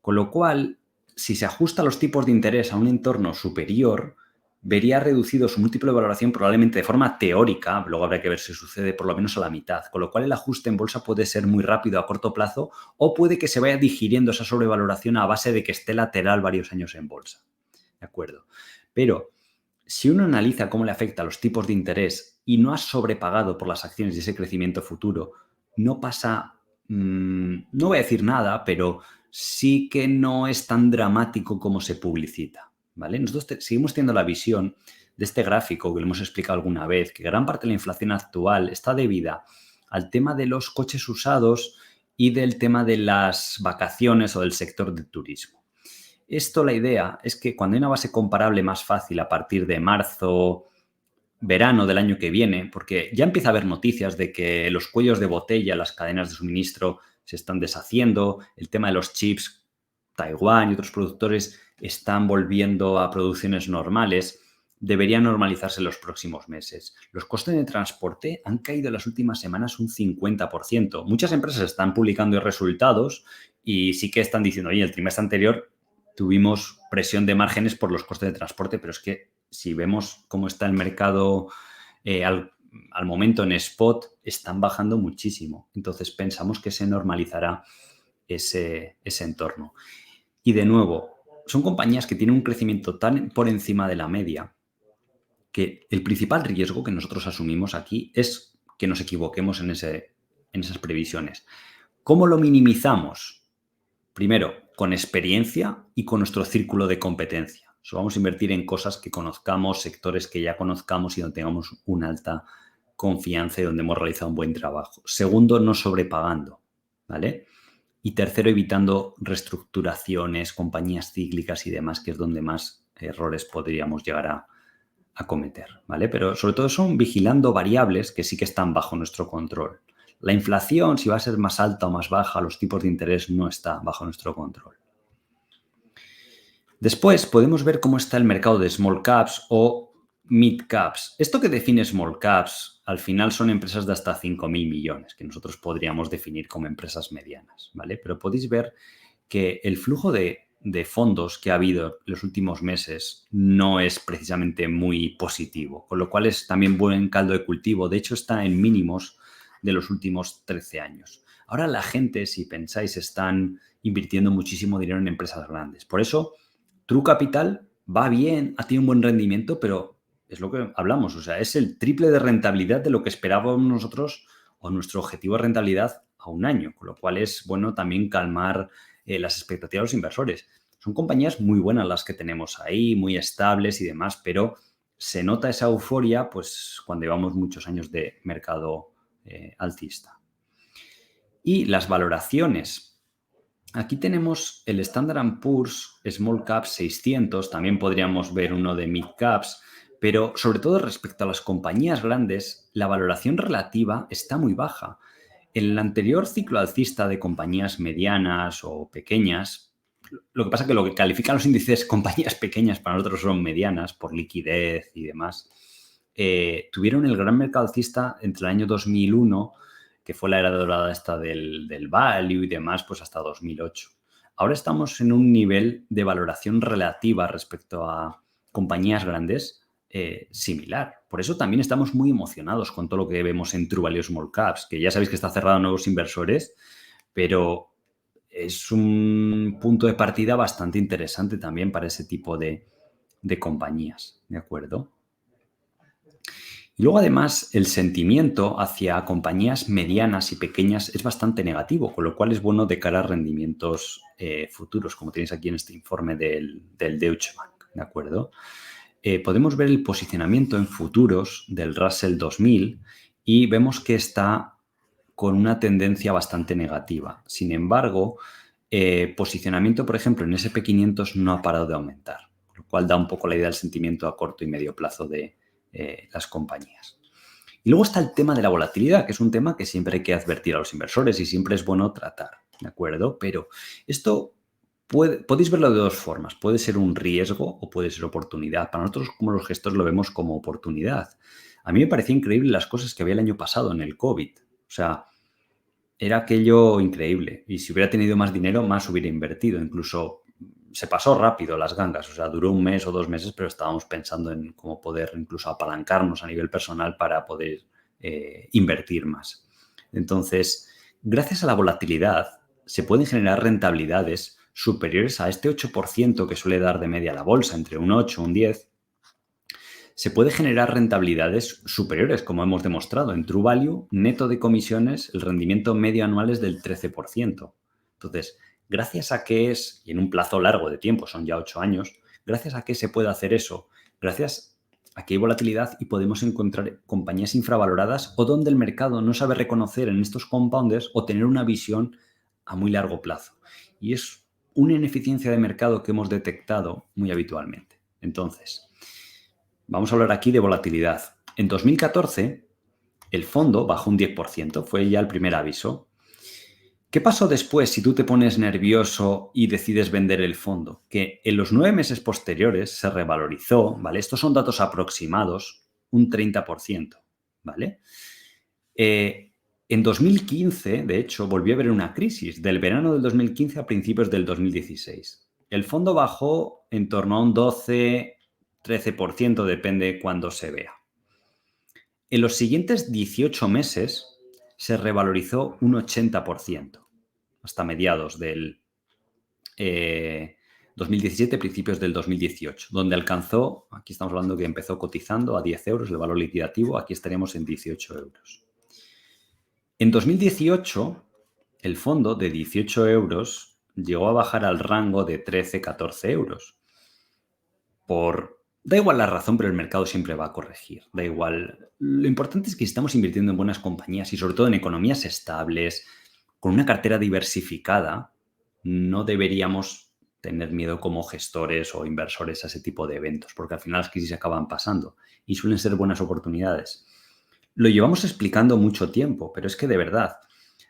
Con lo cual, si se ajusta los tipos de interés a un entorno superior, vería reducido su múltiplo de valoración probablemente de forma teórica, luego habrá que ver si sucede por lo menos a la mitad, con lo cual el ajuste en bolsa puede ser muy rápido a corto plazo o puede que se vaya digiriendo esa sobrevaloración a base de que esté lateral varios años en bolsa. ¿De acuerdo? Pero si uno analiza cómo le afecta a los tipos de interés y no ha sobrepagado por las acciones y ese crecimiento futuro, no pasa, no voy a decir nada, pero sí que no es tan dramático como se publicita, ¿vale? Nosotros seguimos teniendo la visión de este gráfico que lo hemos explicado alguna vez, que gran parte de la inflación actual está debida al tema de los coches usados y del tema de las vacaciones o del sector del turismo. Esto, la idea es que cuando hay una base comparable más fácil a partir de marzo, verano del año que viene, porque ya empieza a haber noticias de que los cuellos de botella, las cadenas de suministro se están deshaciendo, el tema de los chips, Taiwán y otros productores están volviendo a producciones normales, debería normalizarse en los próximos meses. Los costes de transporte han caído en las últimas semanas un 50%. Muchas empresas están publicando resultados y sí que están diciendo, oye, el trimestre anterior tuvimos presión de márgenes por los costes de transporte, pero es que si vemos cómo está el mercado al momento en spot, están bajando muchísimo. Entonces pensamos que se normalizará ese entorno. Y de nuevo, son compañías que tienen un crecimiento tan por encima de la media que el principal riesgo que nosotros asumimos aquí es que nos equivoquemos en esas previsiones. ¿Cómo lo minimizamos? Primero, con experiencia y con nuestro círculo de competencia. Vamos a invertir en cosas que conozcamos, sectores que ya conozcamos y donde tengamos una alta confianza y donde hemos realizado un buen trabajo. Segundo, no sobrepagando, ¿vale? Y tercero, evitando reestructuraciones, compañías cíclicas y demás, que es donde más errores podríamos llegar a cometer, ¿vale? Pero sobre todo son vigilando variables que sí que están bajo nuestro control. La inflación, si va a ser más alta o más baja, los tipos de interés no está bajo nuestro control. Después podemos ver cómo está el mercado de small caps o mid caps. Esto que define small caps, al final son empresas de hasta 5.000 millones, que nosotros podríamos definir como empresas medianas, ¿vale? Pero podéis ver que el flujo de de fondos que ha habido en los últimos meses no es precisamente muy positivo, con lo cual es también buen caldo de cultivo. De hecho, está en mínimos de los últimos 13 años. Ahora la gente, si pensáis, están invirtiendo muchísimo dinero en empresas grandes. Por eso, True Capital va bien, ha tenido un buen rendimiento, pero es lo que hablamos, o sea, es el triple de rentabilidad de lo que esperábamos nosotros o nuestro objetivo de rentabilidad a un año, con lo cual es bueno también calmar las expectativas de los inversores. Son compañías muy buenas las que tenemos ahí, muy estables y demás, pero se nota esa euforia pues cuando llevamos muchos años de mercado alcista. Y las valoraciones. Aquí tenemos el Standard & Poor's Small Caps 600, también podríamos ver uno de Mid Caps, pero sobre todo respecto a las compañías grandes, la valoración relativa está muy baja. En el anterior ciclo alcista de compañías medianas o pequeñas, lo que pasa es que lo que califican los índices compañías pequeñas para nosotros son medianas por liquidez y demás, tuvieron el gran mercado alcista entre el año 2001, que fue la era dorada esta del value y demás, pues hasta 2008. Ahora estamos en un nivel de valoración relativa respecto a compañías grandes similar. Por eso también estamos muy emocionados con todo lo que vemos en True Value Small Caps, que ya sabéis que está cerrado a nuevos inversores, pero es un punto de partida bastante interesante también para ese tipo de compañías, ¿de acuerdo? Y luego, además, el sentimiento hacia compañías medianas y pequeñas es bastante negativo, con lo cual es bueno de cara a rendimientos futuros, como tenéis aquí en este informe del Deutsche Bank, ¿de acuerdo? Podemos ver el posicionamiento en futuros del Russell 2000 y vemos que está con una tendencia bastante negativa. Sin embargo, posicionamiento, por ejemplo, en SP500 no ha parado de aumentar, lo cual da un poco la idea del sentimiento a corto y medio plazo de las compañías. Y luego está el tema de la volatilidad, que es un tema que siempre hay que advertir a los inversores y siempre es bueno tratar, ¿de acuerdo? Pero esto podéis verlo de dos formas. Puede ser un riesgo o puede ser oportunidad. Para nosotros, como los gestores, lo vemos como oportunidad. A mí me parecía increíble las cosas que había el año pasado en el COVID. O sea, era aquello increíble. Y si hubiera tenido más dinero, más hubiera invertido. Incluso se pasó rápido las gangas. O sea, duró un mes o 2 meses, pero estábamos pensando en cómo poder incluso apalancarnos a nivel personal para poder invertir más. Entonces, gracias a la volatilidad, se pueden generar rentabilidades superiores a este 8% que suele dar de media la bolsa, entre un 8 y un 10%. Se puede generar rentabilidades superiores, como hemos demostrado. En True Value, neto de comisiones, el rendimiento medio anual es del 13%. Entonces, gracias a que es, y en un plazo largo de tiempo, son ya 8 años, gracias a que se puede hacer eso, gracias a que hay volatilidad y podemos encontrar compañías infravaloradas o donde el mercado no sabe reconocer en estos compounders o tener una visión a muy largo plazo. Y es una ineficiencia de mercado que hemos detectado muy habitualmente. Entonces, vamos a hablar aquí de volatilidad. En 2014, el fondo bajó un 10%, fue ya el primer aviso. ¿Qué pasó después si tú te pones nervioso y decides vender el fondo? Que en los 9 meses posteriores se revalorizó, ¿vale? Estos son datos aproximados, un 30%, ¿vale? En 2015, de hecho, volvió a haber una crisis, del verano del 2015 a principios del 2016. El fondo bajó en torno a un 12-13%, depende cuándo se vea. En los siguientes 18 meses se revalorizó un 80%, hasta mediados del 2017, principios del 2018, donde alcanzó, aquí estamos hablando que empezó cotizando a 10 euros el valor liquidativo, aquí estaremos en 18 euros. En 2018, el fondo de 18 euros llegó a bajar al rango de 13-14 euros. Da igual la razón, pero el mercado siempre va a corregir. Da igual. Lo importante es que estamos invirtiendo en buenas compañías y sobre todo en economías estables, con una cartera diversificada, no deberíamos tener miedo como gestores o inversores a ese tipo de eventos, porque al final las crisis acaban pasando y suelen ser buenas oportunidades. Lo llevamos explicando mucho tiempo, pero es que de verdad,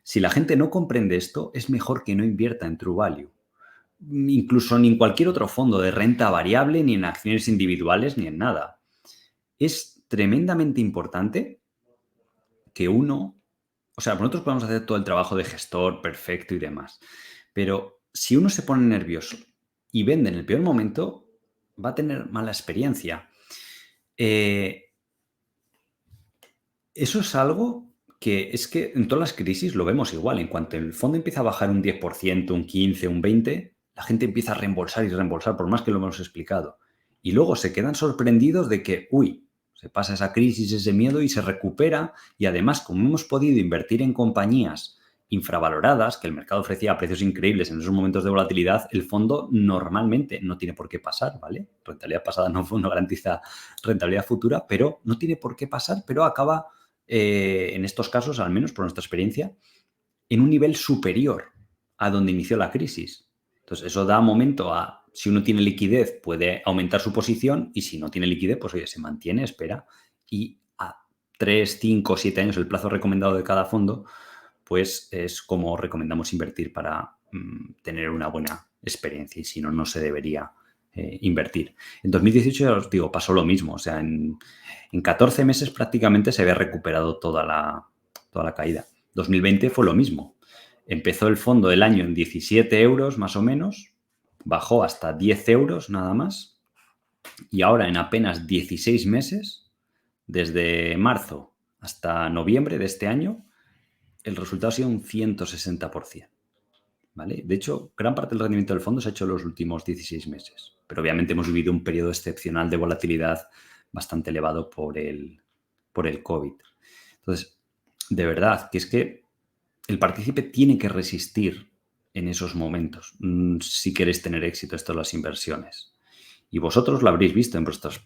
si la gente no comprende esto, es mejor que no invierta en True Value. Incluso ni en cualquier otro fondo de renta variable, ni en acciones individuales, ni en nada. Es tremendamente importante que nosotros podemos hacer todo el trabajo de gestor perfecto y demás, pero si uno se pone nervioso y vende en el peor momento, va a tener mala experiencia. Eso es algo que es que en todas las crisis lo vemos igual. En cuanto el fondo empieza a bajar un 10%, un 15%, un 20%, la gente empieza a reembolsar y reembolsar, por más que lo hemos explicado. Y luego se quedan sorprendidos de que, uy, se pasa esa crisis, ese miedo y se recupera. Y además, como hemos podido invertir en compañías infravaloradas, que el mercado ofrecía a precios increíbles en esos momentos de volatilidad, el fondo normalmente no tiene por qué pasar, ¿vale? Rentabilidad pasada no garantiza rentabilidad futura, pero no tiene por qué pasar, pero acaba en estos casos, al menos por nuestra experiencia, en un nivel superior a donde inició la crisis. Entonces, eso da momento a, si uno tiene liquidez, puede aumentar su posición y si no tiene liquidez, pues oye, se mantiene, espera y a 3, 5, 7 años, el plazo recomendado de cada fondo, pues es como recomendamos invertir para tener una buena experiencia y si no, no se debería invertir. En 2018, ya os digo, pasó lo mismo. O sea, en 14 meses prácticamente se había recuperado toda la caída. 2020 fue lo mismo. Empezó el fondo del año en 17 euros más o menos, bajó hasta 10 euros nada más y ahora en apenas 16 meses, desde marzo hasta noviembre de este año, el resultado ha sido un 160%. ¿Vale? De hecho, gran parte del rendimiento del fondo se ha hecho en los últimos 16 meses, pero obviamente hemos vivido un periodo excepcional de volatilidad bastante elevado por el COVID. Entonces, de verdad, que es que el partícipe tiene que resistir en esos momentos si queréis tener éxito esto en las inversiones. Y vosotros lo habréis visto en vuestras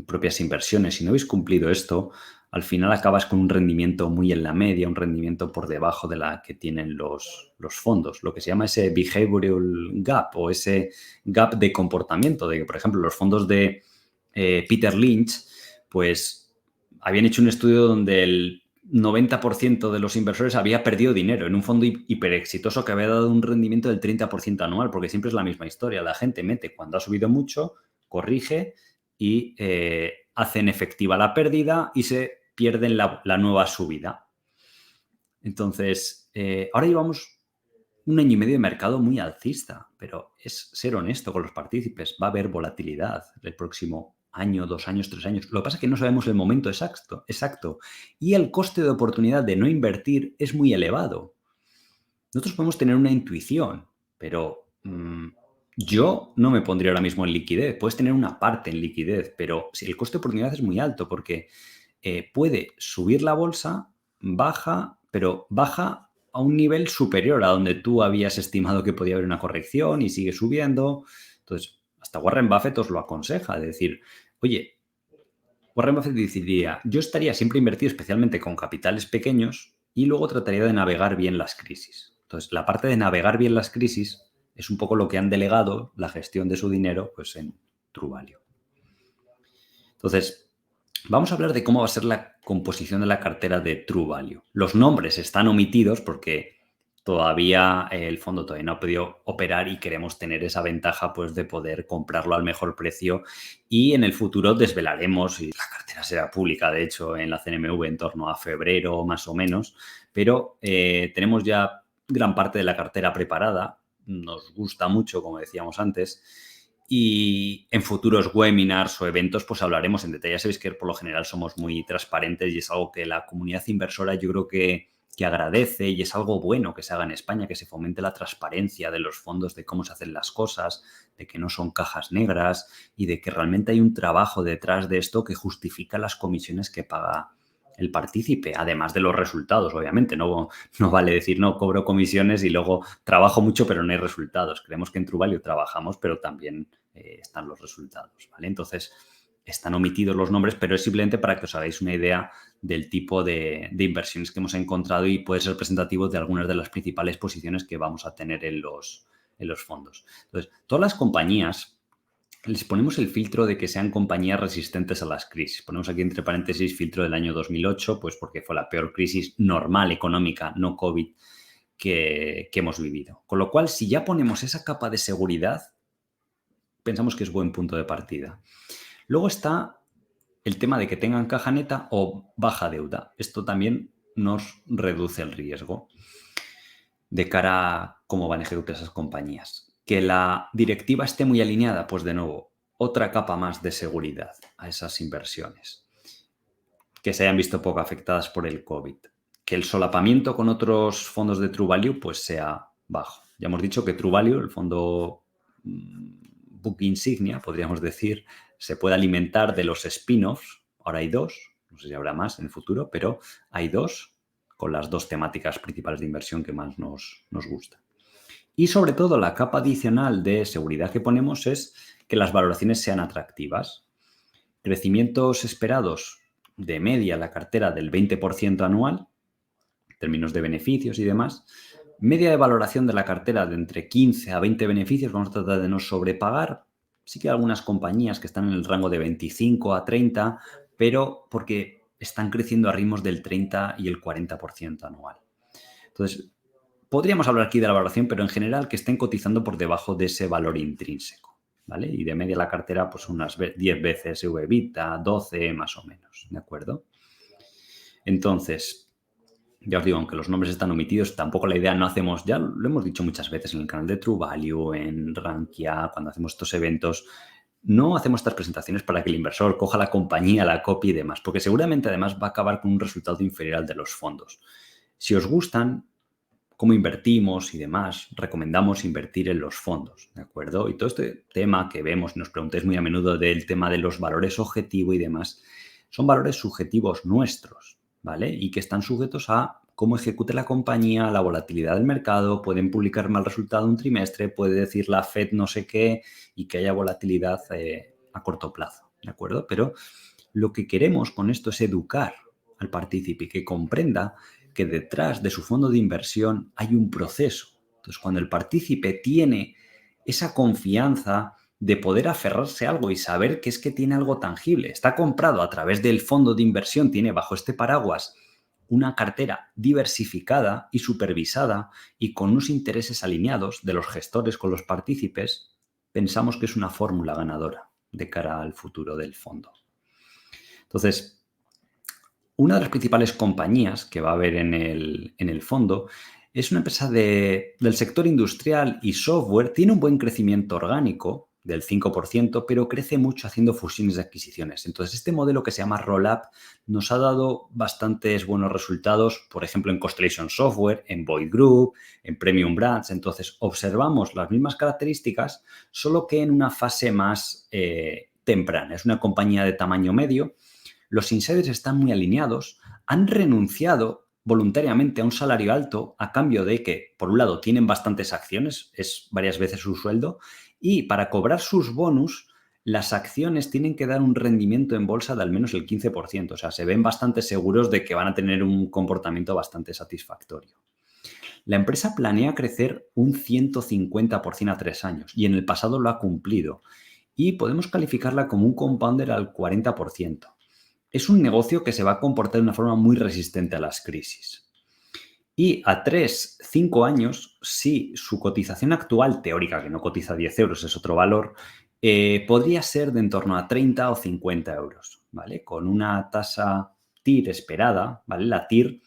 propias inversiones. Si no habéis cumplido esto, al final acabas con un rendimiento muy en la media, un rendimiento por debajo de la que tienen los fondos, lo que se llama ese behavioral gap o ese gap de comportamiento, de que, por ejemplo, los fondos de Peter Lynch, pues habían hecho un estudio donde el 90% de los inversores había perdido dinero en un fondo hiper exitoso que había dado un rendimiento del 30% anual, porque siempre es la misma historia. La gente mete cuando ha subido mucho, corrige y hacen efectiva la pérdida y se pierden la nueva subida. Entonces, ahora llevamos un año y medio de mercado muy alcista, pero es ser honesto con los partícipes. Va a haber volatilidad el próximo año, 2 años, 3 años. Lo que pasa es que no sabemos el momento exacto. Y el coste de oportunidad de no invertir es muy elevado. Nosotros podemos tener una intuición, pero yo no me pondría ahora mismo en liquidez. Puedes tener una parte en liquidez, pero si el coste de oportunidad es muy alto porque puede subir la bolsa, baja, pero baja a un nivel superior a donde tú habías estimado que podía haber una corrección y sigue subiendo. Entonces, hasta Warren Buffett os lo aconseja, de decir, oye, Warren Buffett diría, yo estaría siempre invertido especialmente con capitales pequeños y luego trataría de navegar bien las crisis. Entonces, la parte de navegar bien las crisis es un poco lo que han delegado la gestión de su dinero pues, en True Value. Entonces, vamos a hablar de cómo va a ser la composición de la cartera de True Value. Los nombres están omitidos porque todavía el fondo todavía no ha podido operar y queremos tener esa ventaja pues, de poder comprarlo al mejor precio y en el futuro desvelaremos y la cartera será pública, de hecho, en la CNMV en torno a febrero más o menos, pero tenemos ya gran parte de la cartera preparada, nos gusta mucho, como decíamos antes, y en futuros webinars o eventos pues hablaremos en detalle. Ya sabéis que por lo general somos muy transparentes y es algo que la comunidad inversora yo creo que agradece y es algo bueno que se haga en España, que se fomente la transparencia de los fondos, de cómo se hacen las cosas, de que no son cajas negras y de que realmente hay un trabajo detrás de esto que justifica las comisiones que paga el partícipe, además de los resultados, obviamente. No vale decir, no, cobro comisiones y luego trabajo mucho, pero no hay resultados. Creemos que en True Value trabajamos, pero también están los resultados, ¿vale? Entonces, están omitidos los nombres, pero es simplemente para que os hagáis una idea del tipo de inversiones que hemos encontrado y puede ser representativo de algunas de las principales posiciones que vamos a tener en los fondos. Entonces, todas las compañías les ponemos el filtro de que sean compañías resistentes a las crisis. Ponemos aquí entre paréntesis filtro del año 2008, pues porque fue la peor crisis normal económica, no COVID, que hemos vivido. Con lo cual, si ya ponemos esa capa de seguridad, pensamos que es buen punto de partida. Luego está el tema de que tengan caja neta o baja deuda. Esto también nos reduce el riesgo de cara a cómo van a ejecutar esas compañías. Que la directiva esté muy alineada, pues de nuevo, otra capa más de seguridad a esas inversiones. Que se hayan visto poco afectadas por el COVID. Que el solapamiento con otros fondos de True Value pues sea bajo. Ya hemos dicho que True Value, el fondo book insignia, podríamos decir, se puede alimentar de los spin-offs. Ahora hay 2, no sé si habrá más en el futuro, pero hay 2 con las 2 temáticas principales de inversión que más nos gustan. Y sobre todo la capa adicional de seguridad que ponemos es que las valoraciones sean atractivas. Crecimientos esperados de media la cartera del 20% anual, en términos de beneficios y demás. Media de valoración de la cartera de entre 15 a 20 beneficios, vamos a tratar de no sobrepagar. Sí que hay algunas compañías que están en el rango de 25 a 30, pero porque están creciendo a ritmos del 30 y el 40% anual. Entonces, podríamos hablar aquí de la valoración, pero en general que estén cotizando por debajo de ese valor intrínseco, ¿vale? Y de media la cartera, pues unas 10 veces EV/EBITDA, 12 más o menos, ¿de acuerdo? Entonces, ya os digo, aunque los nombres están omitidos, tampoco la idea no hacemos, ya lo hemos dicho muchas veces en el canal de True Value, en Rankia, cuando hacemos estos eventos, no hacemos estas presentaciones para que el inversor coja la compañía, la copie y demás, porque seguramente además va a acabar con un resultado inferior al de los fondos. Si os gustan cómo invertimos y demás, recomendamos invertir en los fondos, ¿de acuerdo? Y todo este tema que vemos, nos preguntáis muy a menudo del tema de los valores objetivo y demás, son valores subjetivos nuestros, ¿vale? Y que están sujetos a cómo ejecute la compañía, la volatilidad del mercado, pueden publicar mal resultado un trimestre, puede decir la Fed no sé qué y que haya volatilidad a corto plazo, ¿de acuerdo? Pero lo que queremos con esto es educar al partícipe, que comprenda que detrás de su fondo de inversión hay un proceso. Entonces, cuando el partícipe tiene esa confianza de poder aferrarse a algo y saber que es que tiene algo tangible, está comprado a través del fondo de inversión, tiene bajo este paraguas una cartera diversificada y supervisada y con unos intereses alineados de los gestores con los partícipes, pensamos que es una fórmula ganadora de cara al futuro del fondo. Entonces, una de las principales compañías que va a haber en el fondo es una empresa del sector industrial y software. Tiene un buen crecimiento orgánico del 5%, pero crece mucho haciendo fusiones y adquisiciones. Entonces, este modelo que se llama Roll-Up nos ha dado bastantes buenos resultados, por ejemplo, en Constellation Software, en Boyd Group, en Premium Brands. Entonces, observamos las mismas características, solo que en una fase más temprana. Es una compañía de tamaño medio. Los insiders están muy alineados, han renunciado voluntariamente a un salario alto a cambio de que, por un lado, tienen bastantes acciones, es varias veces su sueldo, y para cobrar sus bonus, las acciones tienen que dar un rendimiento en bolsa de al menos el 15%. O sea, se ven bastante seguros de que van a tener un comportamiento bastante satisfactorio. La empresa planea crecer un 150% a 3 años y en el pasado lo ha cumplido. Y podemos calificarla como un compounder al 40%. Es un negocio que se va a comportar de una forma muy resistente a las crisis. Y a 3-5 años, si su cotización actual, teórica, que no cotiza 10 euros, es otro valor, podría ser de en torno a 30 o 50 euros, ¿vale? Con una tasa TIR esperada, ¿vale? La TIR,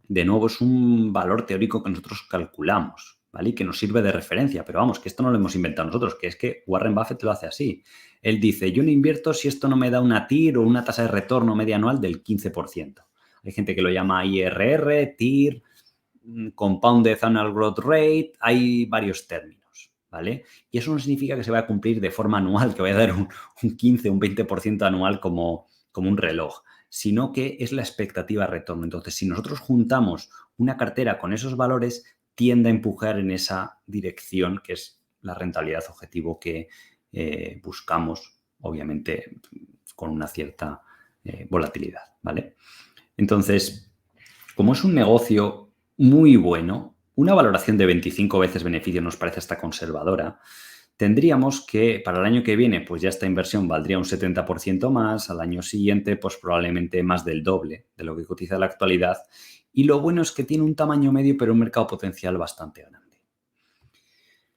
de nuevo, es un valor teórico que nosotros calculamos, ¿vale? Y que nos sirve de referencia, pero vamos, que esto no lo hemos inventado nosotros, que es que Warren Buffett lo hace así. Él dice, yo no invierto si esto no me da una TIR o una tasa de retorno media anual del 15%. Hay gente que lo llama IRR, TIR, Compounded Annual Growth Rate, hay varios términos, ¿vale? Y eso no significa que se vaya a cumplir de forma anual, que vaya a dar un 15, un 20% anual como un reloj, sino que es la expectativa de retorno. Entonces, si nosotros juntamos una cartera con esos valores, tiende a empujar en esa dirección, que es la rentabilidad objetivo que buscamos, obviamente, con una cierta volatilidad, ¿vale? Entonces, como es un negocio muy bueno, una valoración de 25 veces beneficio nos parece hasta conservadora. Tendríamos que para el año que viene, pues ya esta inversión valdría un 70% más, al año siguiente, pues probablemente más del doble de lo que cotiza en la actualidad. Y lo bueno es que tiene un tamaño medio, pero un mercado potencial bastante grande.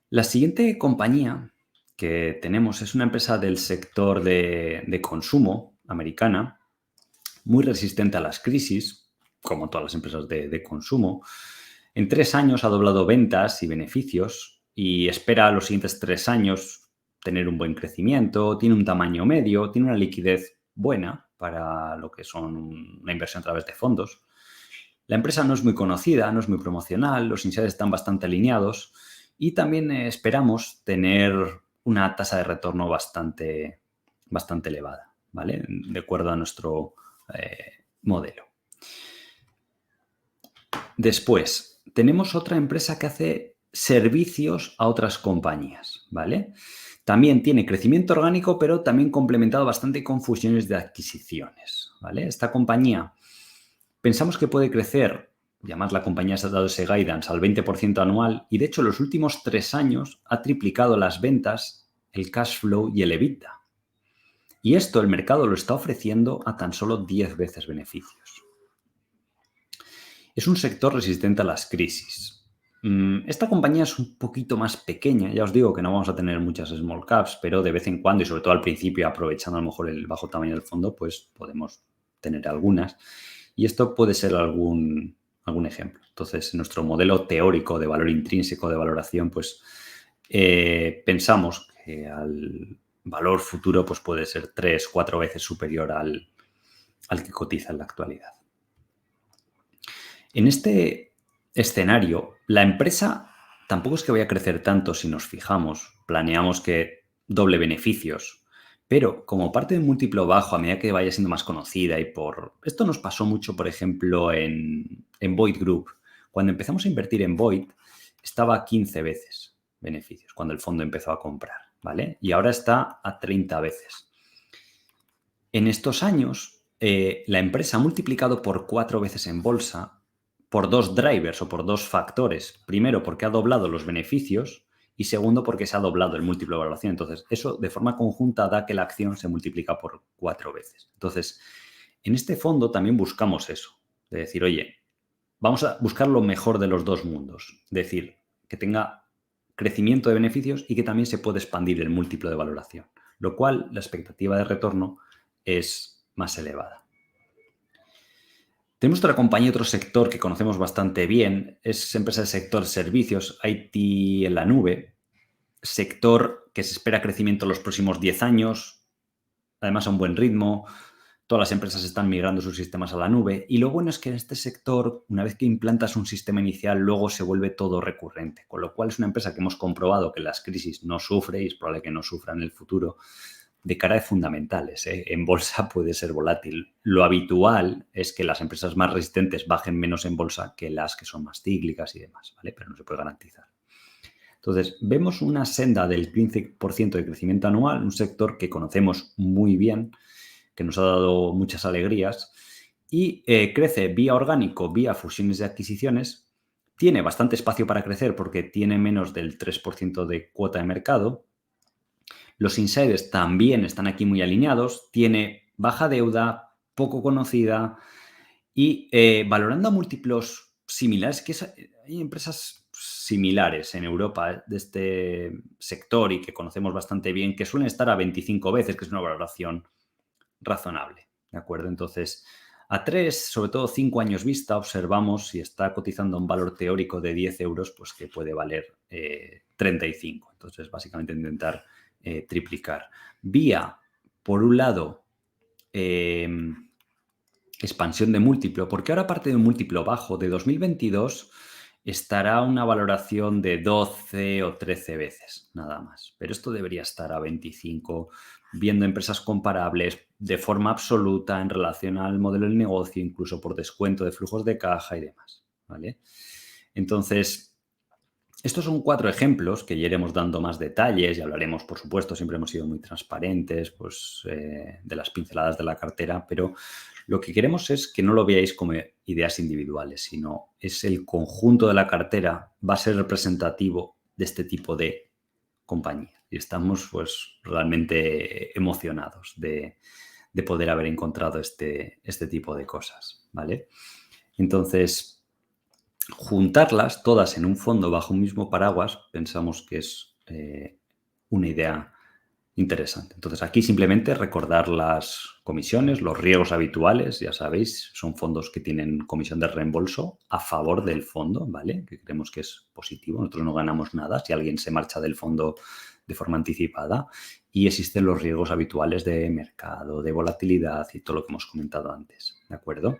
La siguiente compañía que tenemos es una empresa del sector de consumo americana, muy resistente a las crisis, como todas las empresas de consumo. En 3 años ha doblado ventas y beneficios y espera los siguientes 3 años tener un buen crecimiento, tiene un tamaño medio, tiene una liquidez buena para lo que son una inversión a través de fondos. La empresa no es muy conocida, no es muy promocional, los insiders están bastante alineados y también esperamos tener una tasa de retorno bastante elevada, ¿vale? De acuerdo a nuestro modelo. Después, tenemos otra empresa que hace servicios a otras compañías, ¿vale? También tiene crecimiento orgánico, pero también complementado bastante con fusiones de adquisiciones, ¿vale? Esta compañía pensamos que puede crecer, y además la compañía se ha dado ese guidance al 20% anual y de hecho los últimos 3 años ha triplicado las ventas, el cash flow y el EBITDA. Y esto el mercado lo está ofreciendo a tan solo 10 veces beneficios. Es un sector resistente a las crisis. Esta compañía es un poquito más pequeña. Ya os digo que no vamos a tener muchas small caps, pero de vez en cuando, y sobre todo al principio, aprovechando a lo mejor el bajo tamaño del fondo, pues podemos tener algunas. Y esto puede ser algún ejemplo. Entonces, en nuestro modelo teórico de valor intrínseco de valoración, pues pensamos que al valor futuro pues puede ser 3-4 veces superior al que cotiza en la actualidad. En este escenario, la empresa tampoco es que vaya a crecer tanto si nos fijamos. Planeamos que doble beneficios, pero como parte de un múltiplo bajo, a medida que vaya siendo más conocida y por... Esto nos pasó mucho, por ejemplo, en Boyd Group. Cuando empezamos a invertir en Boyd, estaba a 15 veces beneficios, cuando el fondo empezó a comprar, ¿vale? Y ahora está a 30 veces. En estos años, la empresa ha multiplicado por 4 veces en bolsa por 2 drivers o por 2 factores. Primero, porque ha doblado los beneficios y segundo, porque se ha doblado el múltiplo de valoración. Entonces, eso de forma conjunta da que la acción se multiplica por 4 veces. Entonces, en este fondo también buscamos eso, de decir, oye, vamos a buscar lo mejor de los dos mundos. Es decir, que tenga crecimiento de beneficios y que también se pueda expandir el múltiplo de valoración, lo cual la expectativa de retorno es más elevada. Tenemos otra compañía, otro sector que conocemos bastante bien, es empresa del sector servicios, IT en la nube, sector que se espera crecimiento en los próximos 10 años, además a un buen ritmo, todas las empresas están migrando sus sistemas a la nube y lo bueno es que en este sector, una vez que implantas un sistema inicial, luego se vuelve todo recurrente, con lo cual es una empresa que hemos comprobado que las crisis no sufre y es probable que no sufra en el futuro. De cara de fundamentales, en bolsa puede ser volátil. Lo habitual es que las empresas más resistentes bajen menos en bolsa que las que son más cíclicas y demás, ¿vale? Pero no se puede garantizar. Entonces, vemos una senda del 15% de crecimiento anual, un sector que conocemos muy bien, que nos ha dado muchas alegrías y crece vía orgánico, vía fusiones de adquisiciones. Tiene bastante espacio para crecer porque tiene menos del 3% de cuota de mercado. Los insiders también están aquí muy alineados, tiene baja deuda, poco conocida y valorando a múltiplos similares, que hay empresas similares en Europa de este sector y que conocemos bastante bien, que suelen estar a 25 veces, que es una valoración razonable, ¿de acuerdo? Entonces, a 3, sobre todo 5 años vista, observamos si está cotizando un valor teórico de 10 euros, pues que puede valer 35. Entonces, básicamente intentar triplicar. Vía, por un lado, expansión de múltiplo, porque ahora parte de un múltiplo bajo de 2022 estará una valoración de 12 o 13 veces, nada más. Pero esto debería estar a 25, viendo empresas comparables de forma absoluta en relación al modelo del negocio, incluso por descuento de flujos de caja y demás, ¿vale? Entonces, estos son 4 ejemplos que ya iremos dando más detalles y hablaremos, por supuesto, siempre hemos sido muy transparentes pues, de las pinceladas de la cartera, pero lo que queremos es que no lo veáis como ideas individuales, sino es el conjunto de la cartera va a ser representativo de este tipo de compañía. Y estamos pues realmente emocionados de poder haber encontrado este tipo de cosas, ¿vale? Entonces, juntarlas todas en un fondo bajo un mismo paraguas pensamos que es una idea Interesante. Entonces, aquí simplemente recordar las comisiones, los riesgos habituales, ya sabéis, son fondos que tienen comisión de reembolso a favor del fondo, ¿vale? Que creemos que es positivo. Nosotros no ganamos nada si alguien se marcha del fondo de forma anticipada. Y existen los riesgos habituales de mercado, de volatilidad y todo lo que hemos comentado antes, ¿de acuerdo?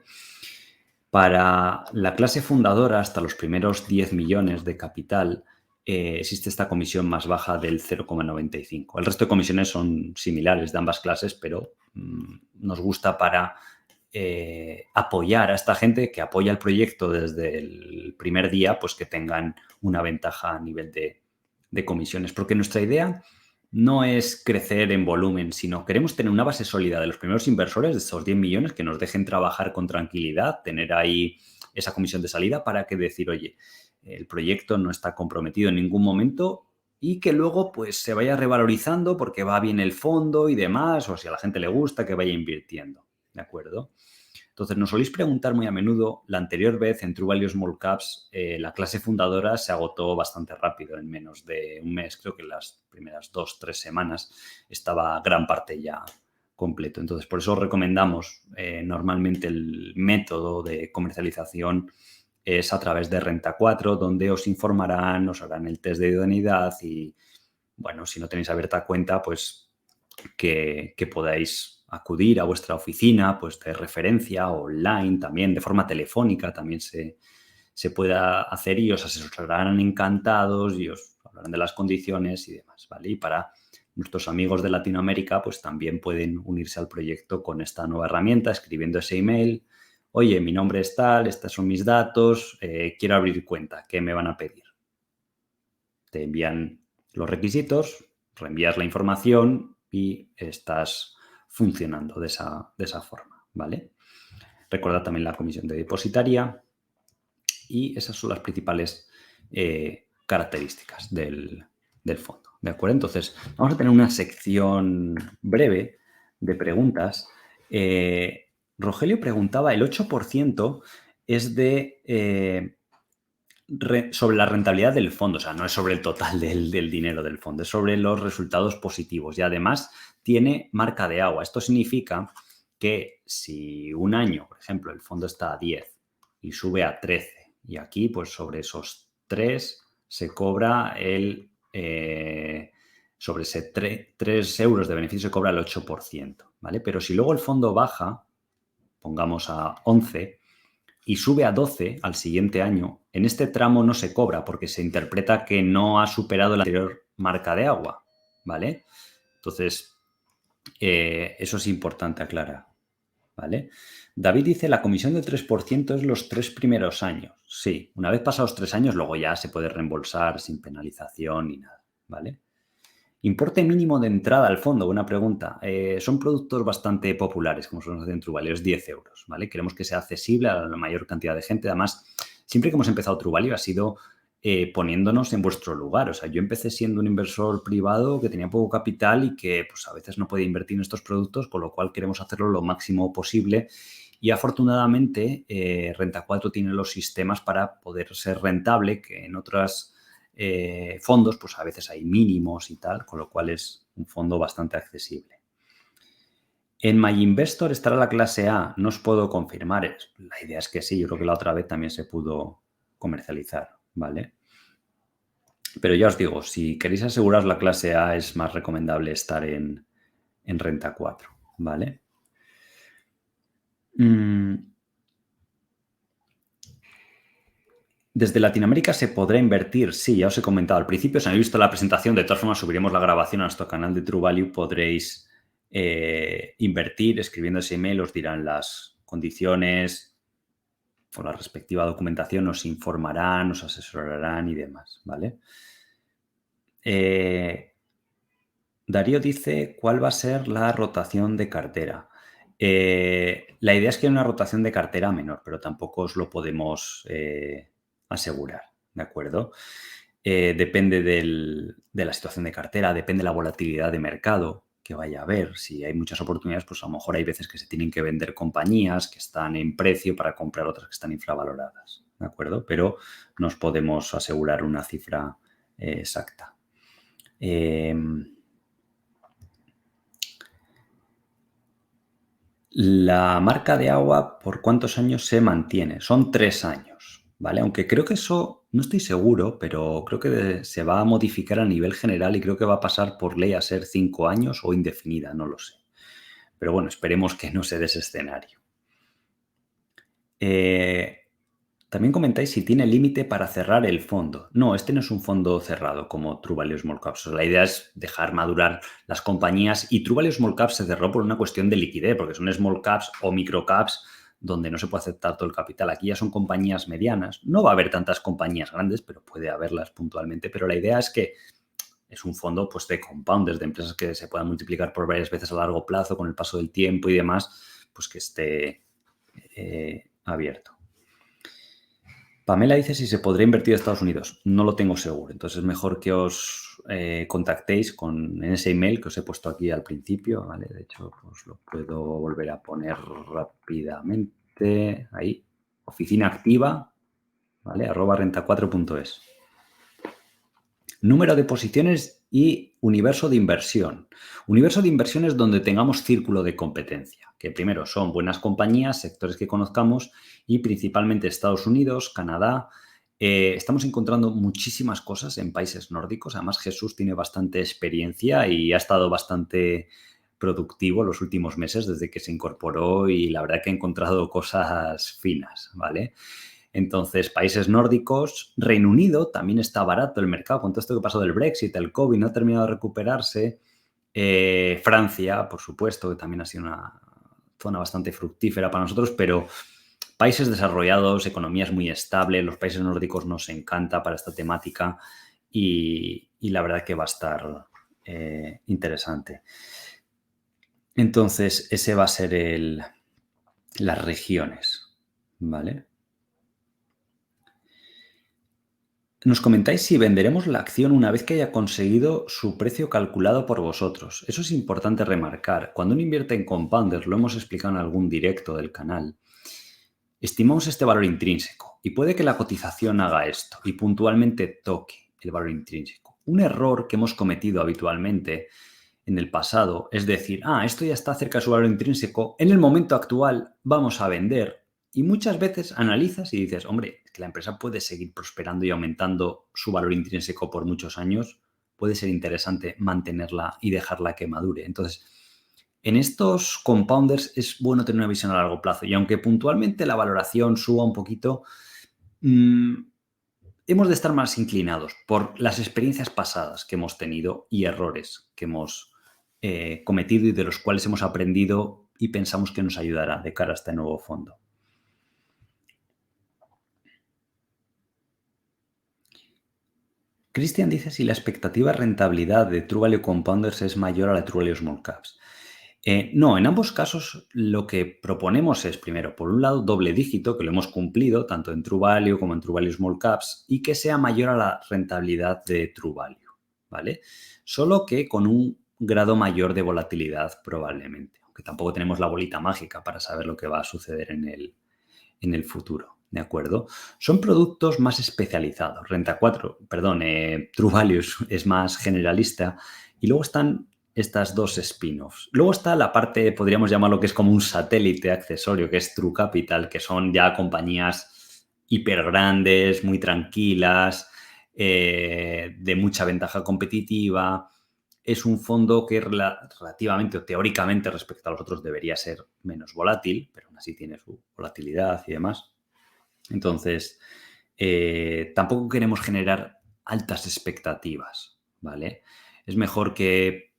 Para la clase fundadora, hasta los primeros 10 millones de capital, existe esta comisión más baja del 0,95. El resto de comisiones son similares de ambas clases, pero nos gusta para apoyar a esta gente que apoya el proyecto desde el primer día, pues que tengan una ventaja a nivel de comisiones. Porque nuestra idea no es crecer en volumen, sino queremos tener una base sólida de los primeros inversores, de esos 10 millones, que nos dejen trabajar con tranquilidad, tener ahí esa comisión de salida para que decir, oye, el proyecto no está comprometido en ningún momento y que luego pues se vaya revalorizando porque va bien el fondo y demás, o si a la gente le gusta, que vaya invirtiendo, ¿de acuerdo? Entonces, nos soléis preguntar muy a menudo, la anterior vez en True Value Small Caps, la clase fundadora se agotó bastante rápido, en menos de un mes, creo que las primeras 2-3 semanas estaba gran parte ya completo. Entonces, por eso recomendamos normalmente el método de comercialización es a través de Renta 4, donde os informarán, os harán el test de idoneidad y, bueno, si no tenéis abierta cuenta, pues que podáis acudir a vuestra oficina pues de referencia online, también de forma telefónica, también se pueda hacer y os asesorarán encantados y os hablarán de las condiciones y demás, ¿vale? Y para nuestros amigos de Latinoamérica, pues también pueden unirse al proyecto con esta nueva herramienta, escribiendo ese email. Oye, mi nombre es tal, estos son mis datos, quiero abrir cuenta, ¿qué me van a pedir? Te envían los requisitos, reenvías la información y estás funcionando de esa forma, ¿vale? Recordad también la comisión de depositaria y esas son las principales características del fondo, ¿de acuerdo? Entonces, vamos a tener una sección breve de preguntas. Rogelio preguntaba, el 8% es sobre la rentabilidad del fondo, o sea, no es sobre el total del dinero del fondo, es sobre los resultados positivos y además tiene marca de agua. Esto significa que si un año, por ejemplo, el fondo está a 10 y sube a 13 y aquí pues sobre esos 3 se cobra sobre ese 3 euros de beneficio se cobra el 8%, ¿vale? Pero si luego el fondo baja, pongamos a 11, y sube a 12 al siguiente año, en este tramo no se cobra porque se interpreta que no ha superado la anterior marca de agua, ¿vale? Entonces, eso es importante aclarar, ¿vale? David dice, la comisión del 3% es los 3 primeros años. Sí, una vez pasados 3 años, luego ya se puede reembolsar sin penalización ni nada, ¿vale? Importe mínimo de entrada al fondo, buena pregunta. Son productos bastante populares, como son los de True Value, es 10 euros, ¿vale? Queremos que sea accesible a la mayor cantidad de gente. Además, siempre que hemos empezado True Value ha sido poniéndonos en vuestro lugar. O sea, yo empecé siendo un inversor privado que tenía poco capital y que pues, a veces no podía invertir en estos productos, con lo cual queremos hacerlo lo máximo posible. Y afortunadamente, Renta 4 tiene los sistemas para poder ser rentable, que en otras fondos, pues a veces hay mínimos y tal, con lo cual es un fondo bastante accesible. En MyInvestor estará la clase A, no os puedo confirmar. La idea es que sí, yo creo que la otra vez también se pudo comercializar, ¿vale? Pero ya os digo, si queréis aseguraros la clase A es más recomendable estar en Renta 4, ¿vale? ¿Desde Latinoamérica se podrá invertir? Sí, ya os he comentado al principio. Si no habéis visto la presentación, de todas formas subiremos la grabación a nuestro canal de True Value. Podréis invertir escribiendo ese email. Os dirán las condiciones o la respectiva documentación. Os informarán, os asesorarán y demás, ¿vale? Darío dice, ¿cuál va a ser la rotación de cartera? La idea es que haya una rotación de cartera menor, pero tampoco os lo podemos asegurar, ¿de acuerdo? Depende de la situación de cartera, depende de la volatilidad de mercado que vaya a haber. Si hay muchas oportunidades, pues a lo mejor hay veces que se tienen que vender compañías que están en precio para comprar otras que están infravaloradas, ¿de acuerdo? Pero no os podemos asegurar una cifra exacta. La marca de agua, ¿por cuántos años se mantiene? Son 3 años, ¿vale? Aunque creo que eso, no estoy seguro, pero creo que se va a modificar a nivel general y creo que va a pasar por ley a ser 5 años o indefinida, no lo sé. Pero bueno, esperemos que no se dé ese escenario. También comentáis si tiene límite para cerrar el fondo. No, este no es un fondo cerrado como True Value Small Caps. O sea, la idea es dejar madurar las compañías y True Value Small Caps se cerró por una cuestión de liquidez, porque son small caps o micro caps donde no se puede aceptar todo el capital. Aquí ya son compañías medianas. No va a haber tantas compañías grandes, pero puede haberlas puntualmente. Pero la idea es que es un fondo pues, de compounders, de empresas que se puedan multiplicar por varias veces a largo plazo con el paso del tiempo y demás, pues que esté abierto. Pamela dice si se podría invertir en Estados Unidos. No lo tengo seguro. Entonces es mejor que os contactéis en ese email que os he puesto aquí al principio. ¿Vale? De hecho, os lo puedo volver a poner rápidamente. Ahí. Oficina activa, ¿vale? @renta4.es. Número de posiciones y universo de inversión. Universo de inversión es donde tengamos círculo de competencia, que primero son buenas compañías, sectores que conozcamos y principalmente Estados Unidos, Canadá. Estamos encontrando muchísimas cosas en países nórdicos. Además, Jesús tiene bastante experiencia y ha estado bastante productivo los últimos meses desde que se incorporó y la verdad que ha encontrado cosas finas, ¿vale? Entonces, países nórdicos, Reino Unido, también está barato el mercado. Con todo esto que pasó del Brexit, el COVID no ha terminado de recuperarse. Francia, por supuesto, que también ha sido una zona bastante fructífera para nosotros, pero países desarrollados, economías muy estables, los países nórdicos nos encanta para esta temática y la verdad que va a estar interesante. Entonces, ese va a ser las regiones, ¿vale? Nos comentáis si venderemos la acción una vez que haya conseguido su precio calculado por vosotros. Eso es importante remarcar. Cuando uno invierte en compounders, lo hemos explicado en algún directo del canal, estimamos este valor intrínseco y puede que la cotización haga esto y puntualmente toque el valor intrínseco. Un error que hemos cometido habitualmente en el pasado es decir, esto ya está cerca de su valor intrínseco, en el momento actual vamos a vender. Y muchas veces analizas y dices, hombre, es que la empresa puede seguir prosperando y aumentando su valor intrínseco por muchos años, puede ser interesante mantenerla y dejarla que madure. Entonces, en estos compounders es bueno tener una visión a largo plazo y aunque puntualmente la valoración suba un poquito, hemos de estar más inclinados por las experiencias pasadas que hemos tenido y errores que hemos cometido y de los cuales hemos aprendido y pensamos que nos ayudará de cara a este nuevo fondo. Cristian dice si la expectativa de rentabilidad de True Value Compounders es mayor a la de True Value Small Caps. No, en ambos casos lo que proponemos es, primero, por un lado, doble dígito, que lo hemos cumplido tanto en True Value como en True Value Small Caps, y que sea mayor a la rentabilidad de True Value, ¿vale? Solo que con un grado mayor de volatilidad probablemente, aunque tampoco tenemos la bolita mágica para saber lo que va a suceder en el futuro. ¿De acuerdo? Son productos más especializados. True Value es más generalista y luego están estas dos spin-offs. Luego está la parte, podríamos llamarlo que es como un satélite accesorio, que es True Capital, que son ya compañías hiper grandes, muy tranquilas, de mucha ventaja competitiva. Es un fondo que relativamente o teóricamente respecto a los otros debería ser menos volátil, pero aún así tiene su volatilidad y demás. Entonces, tampoco queremos generar altas expectativas, ¿vale? Es mejor que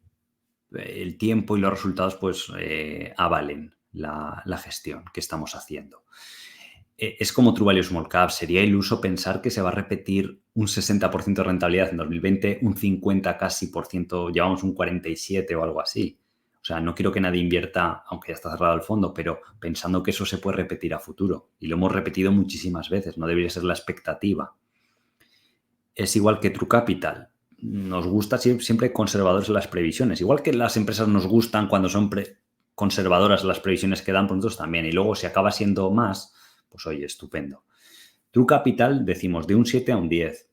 el tiempo y los resultados pues avalen la gestión que estamos haciendo. Es como True Value Small Cap. Sería iluso pensar que se va a repetir un 60% de rentabilidad en 2020, un 50 casi por ciento, llevamos un 47 o algo así. O sea, no quiero que nadie invierta, aunque ya está cerrado el fondo, pero pensando que eso se puede repetir a futuro. Y lo hemos repetido muchísimas veces, no debería ser la expectativa. Es igual que True Capital. Nos gusta siempre conservadores las previsiones. Igual que las empresas nos gustan cuando son conservadoras las previsiones que dan, por nosotros también. Y luego si acaba siendo más, pues oye, estupendo. True Capital decimos de un 7 a un 10.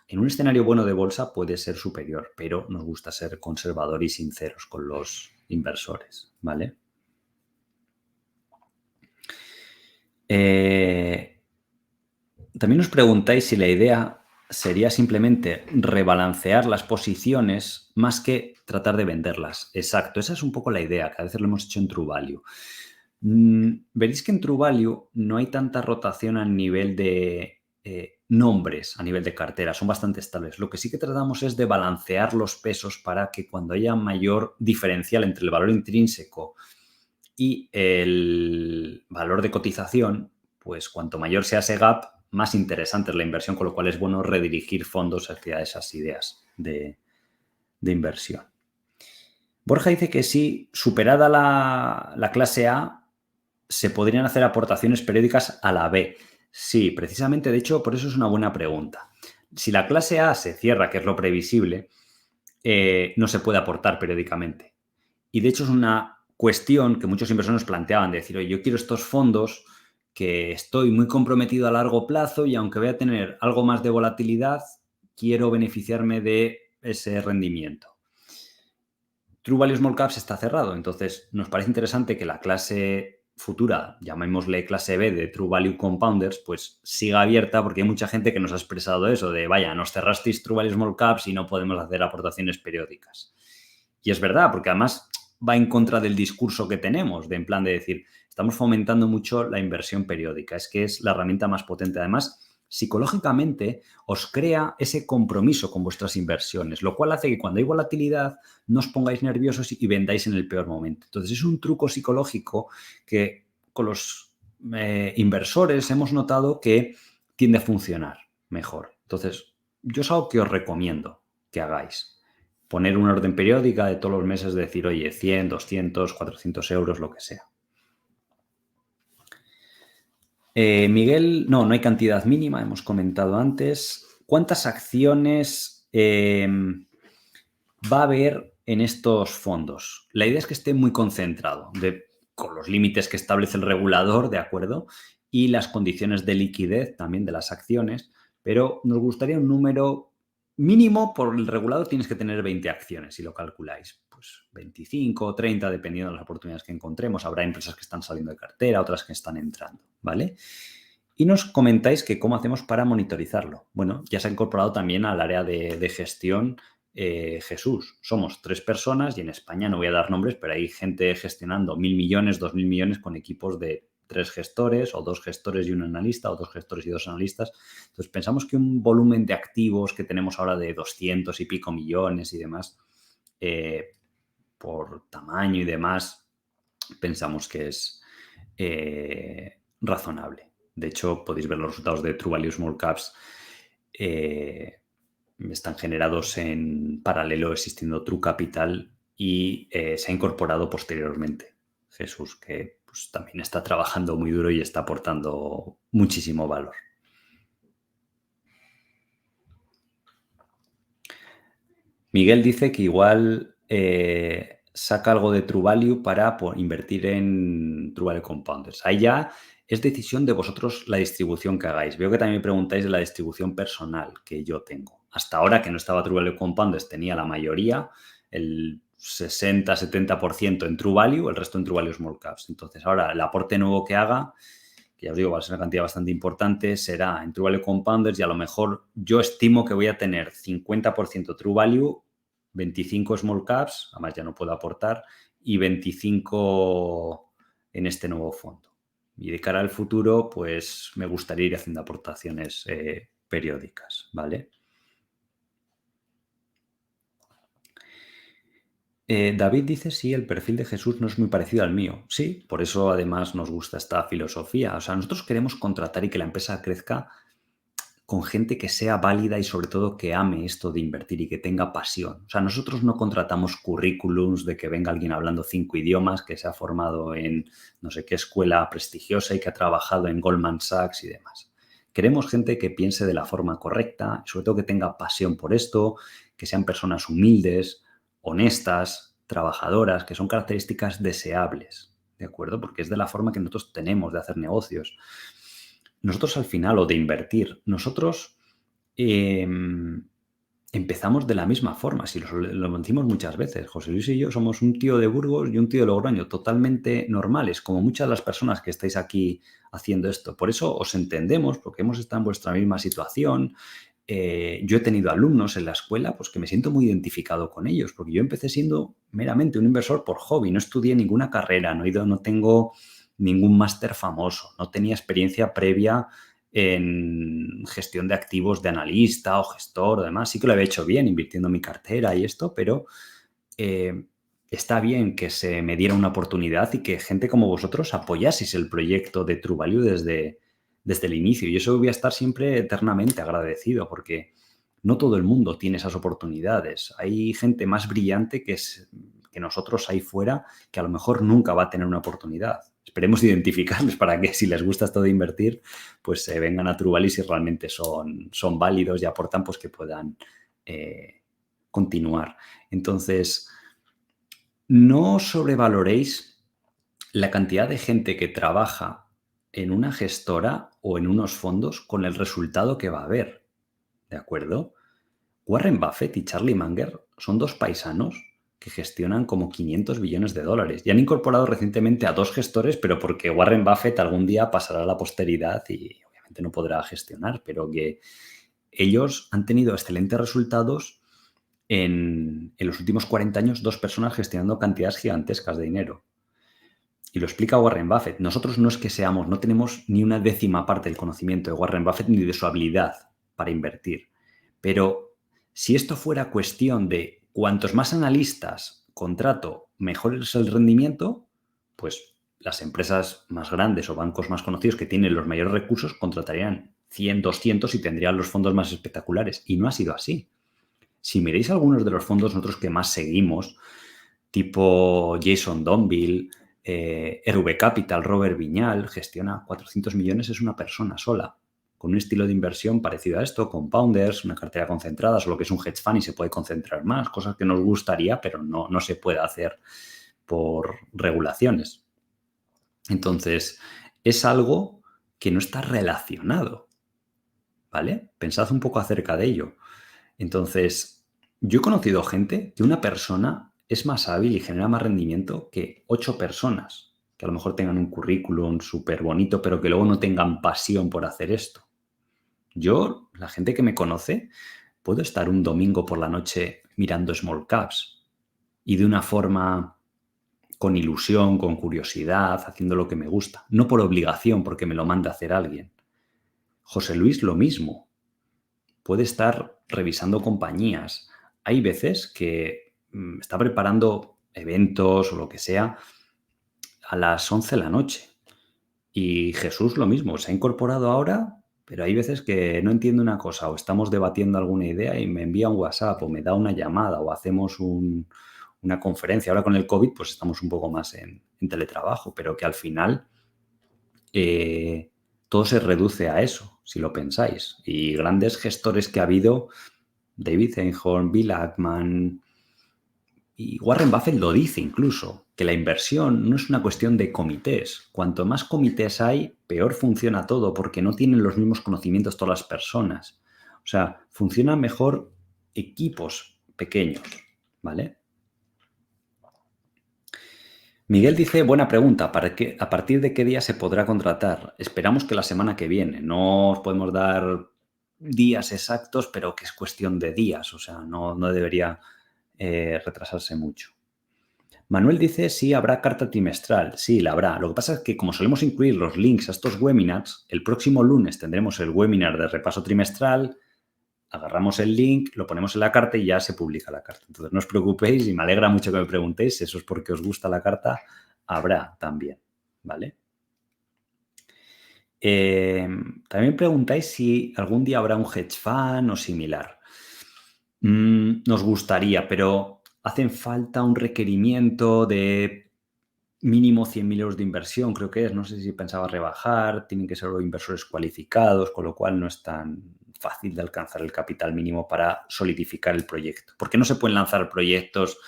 En un escenario bueno de bolsa puede ser superior, pero nos gusta ser conservador y sinceros con los inversores, ¿vale? También os preguntáis si la idea sería simplemente rebalancear las posiciones más que tratar de venderlas. Exacto, esa es un poco la idea, que a veces lo hemos hecho en True Value. Veréis que en True Value no hay tanta rotación a nivel de nombres, a nivel de cartera, son bastante estables. Lo que sí que tratamos es de balancear los pesos para que cuando haya mayor diferencial entre el valor intrínseco y el valor de cotización, pues cuanto mayor sea ese gap, más interesante es la inversión, con lo cual es bueno redirigir fondos hacia esas ideas de inversión. Borja dice que si superada la clase A, se podrían hacer aportaciones periódicas a la B. Sí, precisamente, de hecho, por eso es una buena pregunta. Si la clase A se cierra, que es lo previsible, no se puede aportar periódicamente. Y de hecho es una cuestión que muchos inversores nos planteaban, de decir, oye, yo quiero estos fondos que estoy muy comprometido a largo plazo y aunque voy a tener algo más de volatilidad, quiero beneficiarme de ese rendimiento. True Value Small Caps está cerrado, entonces nos parece interesante que la clase futura, llamémosle clase B de True Value Compounders, pues siga abierta porque hay mucha gente que nos ha expresado eso de, vaya, nos cerrasteis True Value Small Caps y no podemos hacer aportaciones periódicas. Y es verdad, porque además va en contra del discurso que tenemos, de en plan de decir, estamos fomentando mucho la inversión periódica, es que es la herramienta más potente. Además, psicológicamente os crea ese compromiso con vuestras inversiones, lo cual hace que cuando hay volatilidad no os pongáis nerviosos y vendáis en el peor momento. Entonces, es un truco psicológico que con los inversores hemos notado que tiende a funcionar mejor. Entonces, yo es algo que os recomiendo que hagáis. Poner una orden periódica de todos los meses, decir, oye, 100, 200, 400 euros, lo que sea. Miguel, no hay cantidad mínima, hemos comentado antes. ¿Cuántas acciones va a haber en estos fondos? La idea es que esté muy concentrado, con los límites que establece el regulador, ¿de acuerdo? Y las condiciones de liquidez también de las acciones, pero nos gustaría un número mínimo. Por el regulador tienes que tener 20 acciones, si lo calculáis. Pues 25 o 30, dependiendo de las oportunidades que encontremos. Habrá empresas que están saliendo de cartera, otras que están entrando, ¿vale? Y nos comentáis que cómo hacemos para monitorizarlo. Bueno, ya se ha incorporado también al área de gestión Jesús. Somos 3 personas y en España, no voy a dar nombres, pero hay gente gestionando 1.000 millones, 2.000 millones con equipos de 3 gestores o 2 gestores y un analista o 2 gestores y 2 analistas. Entonces, pensamos que un volumen de activos que tenemos ahora de 200 y pico millones y demás, por tamaño y demás, pensamos que es razonable. De hecho, podéis ver los resultados de True Value Small Caps. Están generados en paralelo existiendo True Capital y se ha incorporado posteriormente Jesús, que pues, también está trabajando muy duro y está aportando muchísimo valor. Miguel dice que igual saca algo de True Value para invertir en True Value Compounders. Ahí ya es decisión de vosotros la distribución que hagáis. Veo que también me preguntáis de la distribución personal que yo tengo. Hasta ahora, que no estaba True Value Compounders, tenía la mayoría, el 60-70% en True Value, el resto en True Value Small Caps. Entonces, ahora el aporte nuevo que haga, que ya os digo, va a ser una cantidad bastante importante, será en True Value Compounders y a lo mejor yo estimo que voy a tener 50% True Value, 25 Small Caps, además ya no puedo aportar, y 25 en este nuevo fondo. Y de cara al futuro, pues me gustaría ir haciendo aportaciones periódicas, ¿vale? David dice, sí, el perfil de Jesús no es muy parecido al mío. Sí, por eso además nos gusta esta filosofía. O sea, nosotros queremos contratar y que la empresa crezca con gente que sea válida y sobre todo que ame esto de invertir y que tenga pasión. O sea, nosotros no contratamos currículums de que venga alguien hablando 5 idiomas, que se ha formado en no sé qué escuela prestigiosa y que ha trabajado en Goldman Sachs y demás. Queremos gente que piense de la forma correcta, sobre todo que tenga pasión por esto, que sean personas humildes, honestas, trabajadoras, que son características deseables, ¿de acuerdo? Porque es de la forma que nosotros tenemos de hacer negocios. Nosotros al final, o de invertir, nosotros empezamos de la misma forma, si lo decimos muchas veces. José Luis y yo somos un tío de Burgos y un tío de Logroño, totalmente normales, como muchas de las personas que estáis aquí haciendo esto. Por eso os entendemos, porque hemos estado en vuestra misma situación. Yo he tenido alumnos en la escuela pues, que me siento muy identificado con ellos, porque yo empecé siendo meramente un inversor por hobby, no estudié ninguna carrera, no tengo ningún máster famoso, no tenía experiencia previa en gestión de activos de analista o gestor, además sí que lo había hecho bien invirtiendo en mi cartera y esto, pero está bien que se me diera una oportunidad y que gente como vosotros apoyaseis el proyecto de True Value desde el inicio. Y eso voy a estar siempre eternamente agradecido porque no todo el mundo tiene esas oportunidades. Hay gente más brillante que nosotros ahí fuera que a lo mejor nunca va a tener una oportunidad. Esperemos identificarles para que si les gusta esto de invertir, pues se vengan a True Value si realmente son válidos y aportan, pues que puedan continuar. Entonces, no sobrevaloréis la cantidad de gente que trabaja en una gestora o en unos fondos con el resultado que va a haber. ¿De acuerdo? Warren Buffett y Charlie Munger son dos paisanos que gestionan como 500 billones de dólares y han incorporado recientemente a dos gestores, pero porque Warren Buffett algún día pasará a la posteridad y obviamente no podrá gestionar, pero que ellos han tenido excelentes resultados en los últimos 40 años, dos personas gestionando cantidades gigantescas de dinero. Y lo explica Warren Buffett. Nosotros no es que no tenemos ni una décima parte del conocimiento de Warren Buffett ni de su habilidad para invertir. Pero si esto fuera cuestión de cuantos más analistas contrato, mejor es el rendimiento, pues las empresas más grandes o bancos más conocidos que tienen los mayores recursos contratarían 100, 200 y tendrían los fondos más espectaculares. Y no ha sido así. Si miréis algunos de los fondos nosotros que más seguimos, tipo Jason Donville, RV Capital, Robert Viñal, gestiona 400 millones, es una persona sola, con un estilo de inversión parecido a esto, compounders, una cartera concentrada, solo que es un hedge fund y se puede concentrar más, cosas que nos gustaría, pero no se puede hacer por regulaciones. Entonces, es algo que no está relacionado, ¿vale? Pensad un poco acerca de ello. Entonces, yo he conocido gente que una persona es más hábil y genera más rendimiento que 8 personas, que a lo mejor tengan un currículum súper bonito, pero que luego no tengan pasión por hacer esto. Yo, la gente que me conoce, puedo estar un domingo por la noche mirando small caps y de una forma con ilusión, con curiosidad, haciendo lo que me gusta, no por obligación, porque me lo manda a hacer alguien. José Luis, lo mismo. Puede estar revisando compañías. Hay veces que está preparando eventos o lo que sea a las 11 de la noche. Y Jesús lo mismo, se ha incorporado ahora, pero hay veces que no entiende una cosa o estamos debatiendo alguna idea y me envía un WhatsApp o me da una llamada o hacemos una conferencia. Ahora con el COVID pues estamos un poco más en teletrabajo, pero que al final todo se reduce a eso, si lo pensáis. Y grandes gestores que ha habido, David Einhorn, Bill Ackman y Warren Buffett lo dice incluso, que la inversión no es una cuestión de comités. Cuanto más comités hay, peor funciona todo porque no tienen los mismos conocimientos todas las personas. O sea, funcionan mejor equipos pequeños, ¿vale? Miguel dice, buena pregunta, ¿a partir de qué día se podrá contratar? Esperamos que la semana que viene. No os podemos dar días exactos, pero que es cuestión de días, o sea, no debería retrasarse mucho. Manuel dice, sí, habrá carta trimestral. Sí, la habrá. Lo que pasa es que como solemos incluir los links a estos webinars, el próximo lunes tendremos el webinar de repaso trimestral, agarramos el link, lo ponemos en la carta y ya se publica la carta. Entonces no os preocupéis y me alegra mucho que me preguntéis, eso es porque os gusta la carta, habrá también, ¿vale? También preguntáis si algún día habrá un hedge fund o similar. Nos gustaría, pero hacen falta un requerimiento de mínimo 100.000 euros de inversión, creo que es. No sé si pensaba rebajar, tienen que ser inversores cualificados, con lo cual no es tan fácil de alcanzar el capital mínimo para solidificar el proyecto. Porque no se pueden lanzar proyectos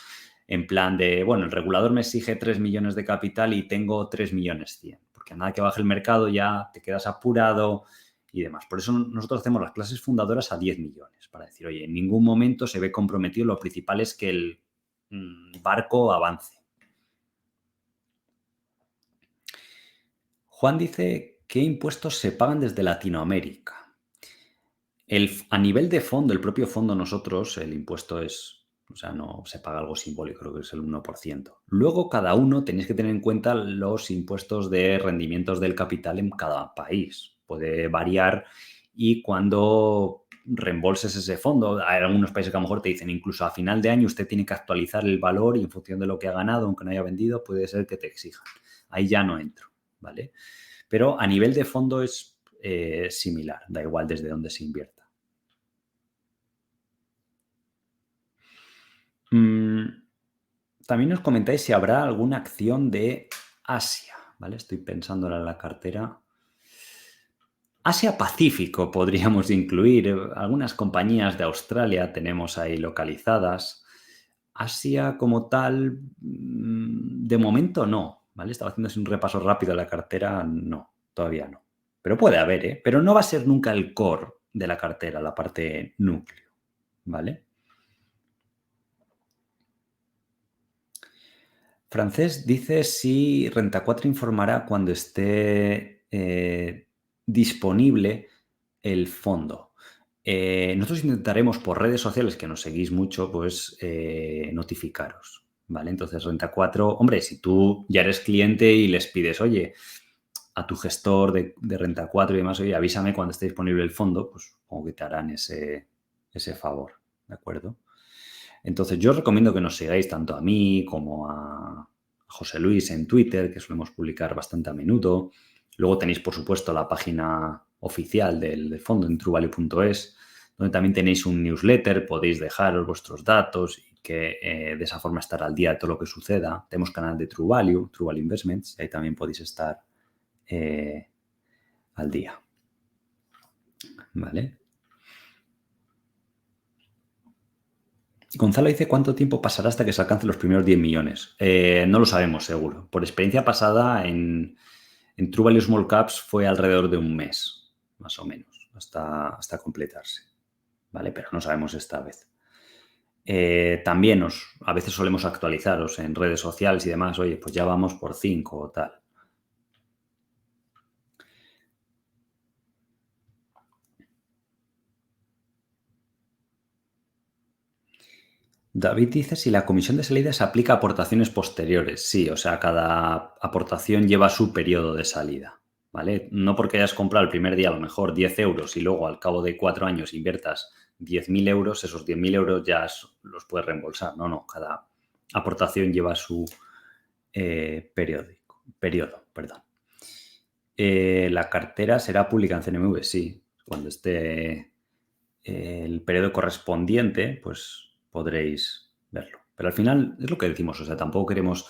en plan de, bueno, el regulador me exige 3 millones de capital y tengo 3 millones 100. Porque a nada que baje el mercado ya te quedas apurado y demás. Por eso nosotros hacemos las clases fundadoras a 10 millones, para decir, oye, en ningún momento se ve comprometido, lo principal es que el barco avance. Juan dice, ¿qué impuestos se pagan desde Latinoamérica? A nivel de fondo, el propio fondo nosotros, el impuesto es, o sea, no se paga algo simbólico, creo que es el 1%. Luego, cada uno tenéis que tener en cuenta los impuestos de rendimientos del capital en cada país. Puede variar y cuando reembolses ese fondo, hay algunos países que a lo mejor te dicen incluso a final de año usted tiene que actualizar el valor y en función de lo que ha ganado, aunque no haya vendido, puede ser que te exijan. Ahí ya no entro, ¿vale? Pero a nivel de fondo es similar, da igual desde dónde se invierta. También nos comentáis si habrá alguna acción de Asia, ¿vale? Estoy pensando en la cartera. Asia-Pacífico podríamos incluir. Algunas compañías de Australia tenemos ahí localizadas. Asia como tal, de momento no, ¿vale? Estaba haciendo un repaso rápido de la cartera, no, todavía no. Pero puede haber, ¿eh? Pero no va a ser nunca el core de la cartera, la parte núcleo, ¿vale? Francés dice si Renta 4 informará cuando esté disponible el fondo. Nosotros intentaremos por redes sociales, que nos seguís mucho, pues notificaros, ¿vale? Entonces, Renta 4, hombre, si tú ya eres cliente y les pides, oye, a tu gestor de Renta 4 y demás, oye, avísame cuando esté disponible el fondo, pues como que te harán ese favor, ¿de acuerdo? Entonces, yo os recomiendo que nos sigáis tanto a mí como a José Luis en Twitter, que solemos publicar bastante a menudo. Luego tenéis, por supuesto, la página oficial del fondo en truevalue.es, donde también tenéis un newsletter, podéis dejaros vuestros datos y que de esa forma estar al día de todo lo que suceda. Tenemos canal de True Value Investments, y ahí también podéis estar al día. ¿Vale? Gonzalo dice, ¿cuánto tiempo pasará hasta que se alcancen los primeros 10 millones? No lo sabemos seguro. Por experiencia pasada, en True Value Small Caps fue alrededor de un mes, más o menos, hasta completarse. ¿Vale? Pero no sabemos esta vez. También a veces solemos actualizaros en redes sociales y demás. Oye, pues ya vamos por 5 o tal. David dice si la comisión de salida se aplica a aportaciones posteriores. Sí, o sea, cada aportación lleva su periodo de salida, ¿vale? No porque hayas comprado el primer día a lo mejor 10 euros y luego al cabo de 4 años inviertas 10.000 euros, esos 10.000 euros ya los puedes reembolsar. No, cada aportación lleva su periodo. La cartera será pública en CNMV, sí. Cuando esté el periodo correspondiente, pues podréis verlo. Pero al final es lo que decimos, o sea, tampoco queremos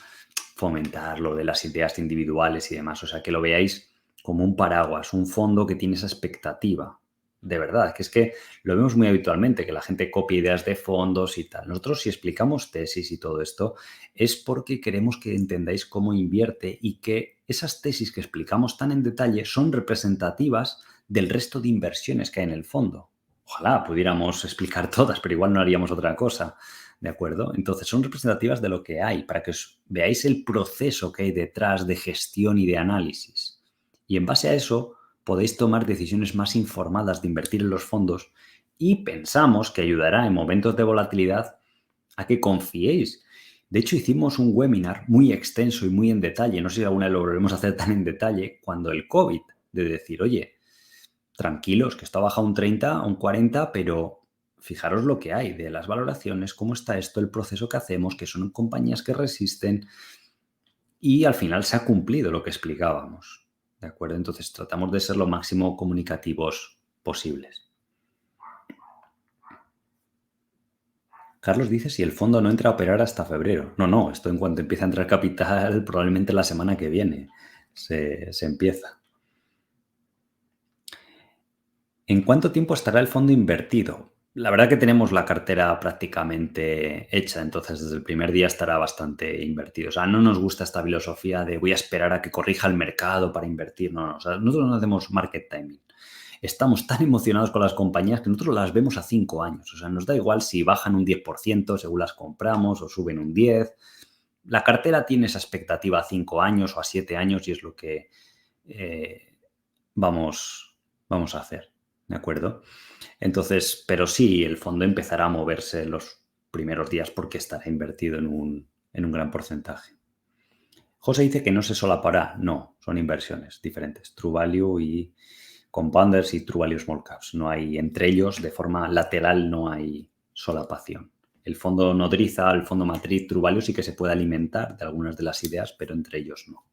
fomentar lo de las ideas individuales y demás, o sea, que lo veáis como un paraguas, un fondo que tiene esa expectativa. De verdad, que es que lo vemos muy habitualmente, que la gente copia ideas de fondos y tal. Nosotros si explicamos tesis y todo esto es porque queremos que entendáis cómo invierte y que esas tesis que explicamos tan en detalle son representativas del resto de inversiones que hay en el fondo. Ojalá pudiéramos explicar todas, pero igual no haríamos otra cosa, ¿de acuerdo? Entonces son representativas de lo que hay, para que os veáis el proceso que hay detrás de gestión y de análisis. Y en base a eso podéis tomar decisiones más informadas de invertir en los fondos y pensamos que ayudará en momentos de volatilidad a que confiéis. De hecho, hicimos un webinar muy extenso y muy en detalle, no sé si alguna vez lo volveremos a hacer tan en detalle, cuando el COVID, de decir, oye, tranquilos, que esto ha bajado un 30, un 40, pero fijaros lo que hay de las valoraciones, cómo está esto, el proceso que hacemos, que son compañías que resisten y al final se ha cumplido lo que explicábamos, ¿de acuerdo? Entonces tratamos de ser lo máximo comunicativos posibles. Carlos dice si el fondo no entra a operar hasta febrero. No, esto en cuanto empiece a entrar capital, probablemente la semana que viene se empieza. ¿En cuánto tiempo estará el fondo invertido? La verdad que tenemos la cartera prácticamente hecha, entonces desde el primer día estará bastante invertido. O sea, no nos gusta esta filosofía de voy a esperar a que corrija el mercado para invertir. No, o sea, nosotros no hacemos market timing. estamos tan emocionados con las compañías que nosotros las vemos a 5 años. O sea, nos da igual si bajan un 10% según las compramos o suben un 10%. La cartera tiene esa expectativa a 5 años o a 7 años y es lo que vamos a hacer, ¿de acuerdo? Entonces, pero sí, el fondo empezará a moverse los primeros días porque estará invertido en un gran porcentaje. José dice que no se solapará. No, son inversiones diferentes. True Value y Compounders y True Value Small Caps. No hay entre ellos, de forma lateral, no hay solapación. El fondo nodriza, el fondo matriz True Value sí que se puede alimentar de algunas de las ideas, pero entre ellos no.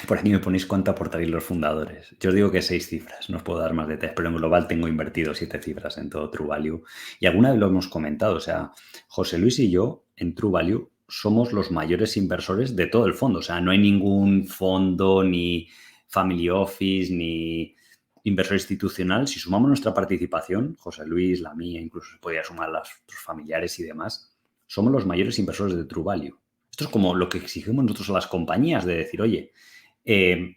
Por aquí me ponéis cuánto aportaréis los fundadores. Yo os digo que 6 cifras, no os puedo dar más detalles, pero en global tengo invertido 7 cifras en todo True Value. Y alguna vez lo hemos comentado, o sea, José Luis y yo en True Value somos los mayores inversores de todo el fondo. O sea, no hay ningún fondo, ni family office, ni inversor institucional. Si sumamos nuestra participación, José Luis, la mía, incluso se podría sumar los familiares y demás, somos los mayores inversores de True Value. Esto es como lo que exigimos nosotros a las compañías, de decir, oye, que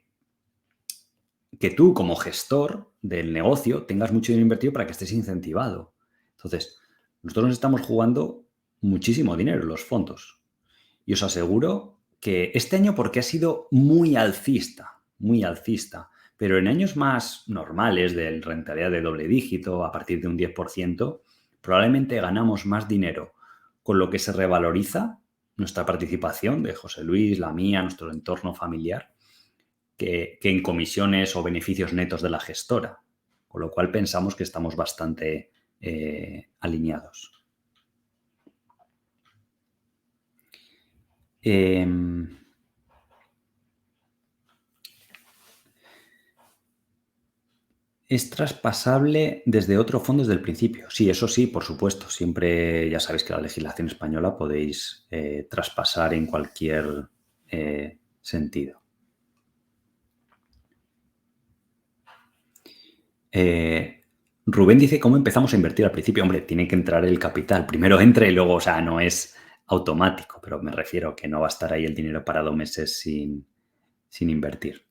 tú como gestor del negocio tengas mucho dinero invertido para que estés incentivado. Entonces, nosotros nos estamos jugando muchísimo dinero en los fondos. Y os aseguro que este año, porque ha sido muy alcista, pero en años más normales de rentabilidad de doble dígito, a partir de un 10%, probablemente ganamos más dinero con lo que se revaloriza nuestra participación de José Luis, la mía, nuestro entorno familiar, que en comisiones o beneficios netos de la gestora, con lo cual pensamos que estamos bastante alineados. ¿Es traspasable desde otro fondo desde el principio? Sí, eso sí, por supuesto. Siempre, ya sabéis que la legislación española podéis traspasar en cualquier sentido. Rubén dice, ¿cómo empezamos a invertir al principio? Hombre, tiene que entrar el capital. Primero entra y luego, o sea, no es automático, pero me refiero que no va a estar ahí el dinero parado meses sin invertir.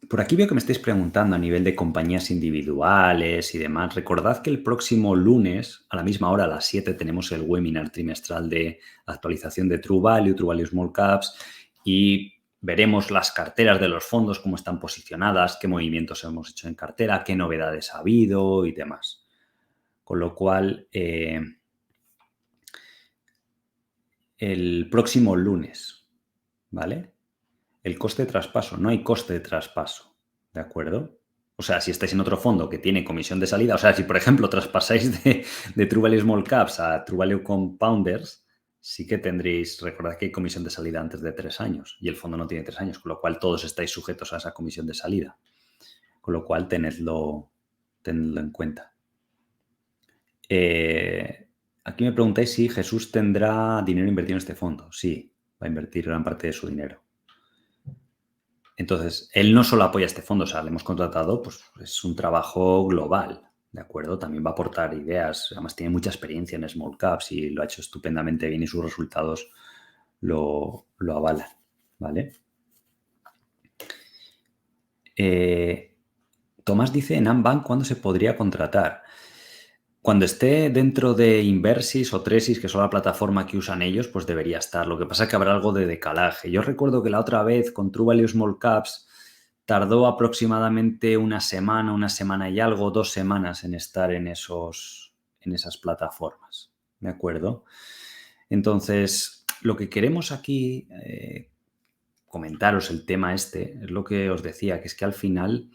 Por aquí veo que me estáis preguntando a nivel de compañías individuales y demás. Recordad que el próximo lunes, a la misma hora, a las 7, tenemos el webinar trimestral de actualización de True Value Small Caps, y veremos las carteras de los fondos, cómo están posicionadas, qué movimientos hemos hecho en cartera, qué novedades ha habido y demás. Con lo cual, el próximo lunes, ¿vale? El coste de traspaso, no hay coste de traspaso, ¿de acuerdo? O sea, si estáis en otro fondo que tiene comisión de salida, o sea, si por ejemplo traspasáis de True Value Small Caps a True Value Compounders, sí que tendréis, recordad que hay comisión de salida antes de 3 años y el fondo no tiene 3 años, con lo cual todos estáis sujetos a esa comisión de salida. Con lo cual, tenedlo en cuenta. Aquí me preguntáis si Jesús tendrá dinero invertido en este fondo. Sí, va a invertir gran parte de su dinero. Entonces, él no solo apoya este fondo, o sea, le hemos contratado, pues es un trabajo global, ¿de acuerdo? También va a aportar ideas, además tiene mucha experiencia en small caps y lo ha hecho estupendamente bien y sus resultados lo avalan, ¿vale? Tomás dice, en Ambank, ¿cuándo se podría contratar? Cuando esté dentro de Inversis o Tresis, que son la plataforma que usan ellos, pues debería estar. Lo que pasa es que habrá algo de decalaje. Yo recuerdo que la otra vez con True Value Small Caps tardó aproximadamente una semana y algo, 2 semanas en estar en esas plataformas. ¿De acuerdo? Entonces, lo que queremos aquí comentaros el tema este, es lo que os decía, que es que al final,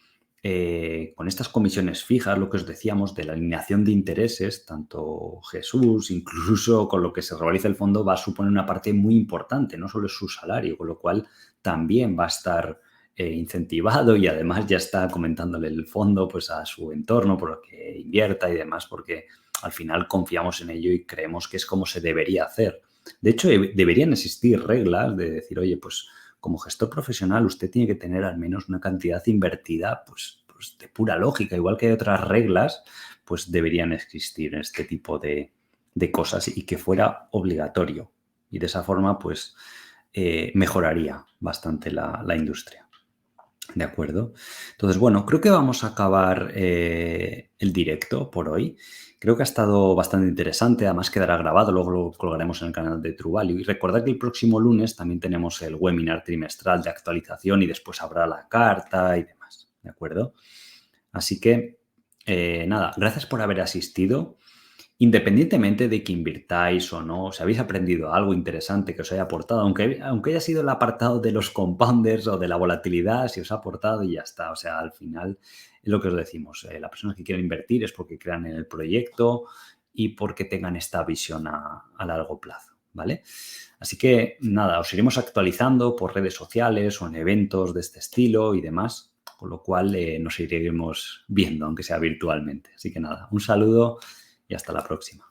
con estas comisiones fijas, lo que os decíamos de la alineación de intereses, tanto Jesús, incluso con lo que se realiza el fondo, va a suponer una parte muy importante, no solo es su salario, con lo cual también va a estar incentivado y además ya está comentándole el fondo pues a su entorno por lo que invierta y demás, porque al final confiamos en ello y creemos que es como se debería hacer. De hecho, deberían existir reglas de decir, oye, pues como gestor profesional usted tiene que tener al menos una cantidad invertida, pues pues, de pura lógica, igual que hay otras reglas, pues deberían existir este tipo de cosas y que fuera obligatorio. Y de esa forma, pues, mejoraría bastante la industria. ¿De acuerdo? Entonces, bueno, creo que vamos a acabar el directo por hoy. Creo que ha estado bastante interesante, además quedará grabado, luego lo colgaremos en el canal de True Value. Y recordad que el próximo lunes también tenemos el webinar trimestral de actualización y después habrá la carta y demás, ¿de acuerdo? Así que, nada, gracias por haber asistido. Independientemente de que invirtáis o no, si habéis aprendido algo interesante que os haya aportado, aunque haya sido el apartado de los compounders o de la volatilidad, si os ha aportado y ya está. O sea, al final es lo que os decimos. Las personas que quieren invertir es porque crean en el proyecto y porque tengan esta visión a largo plazo, ¿vale? Así que, nada, os iremos actualizando por redes sociales o en eventos de este estilo y demás, con lo cual nos iremos viendo, aunque sea virtualmente. Así que nada, un saludo y hasta la próxima.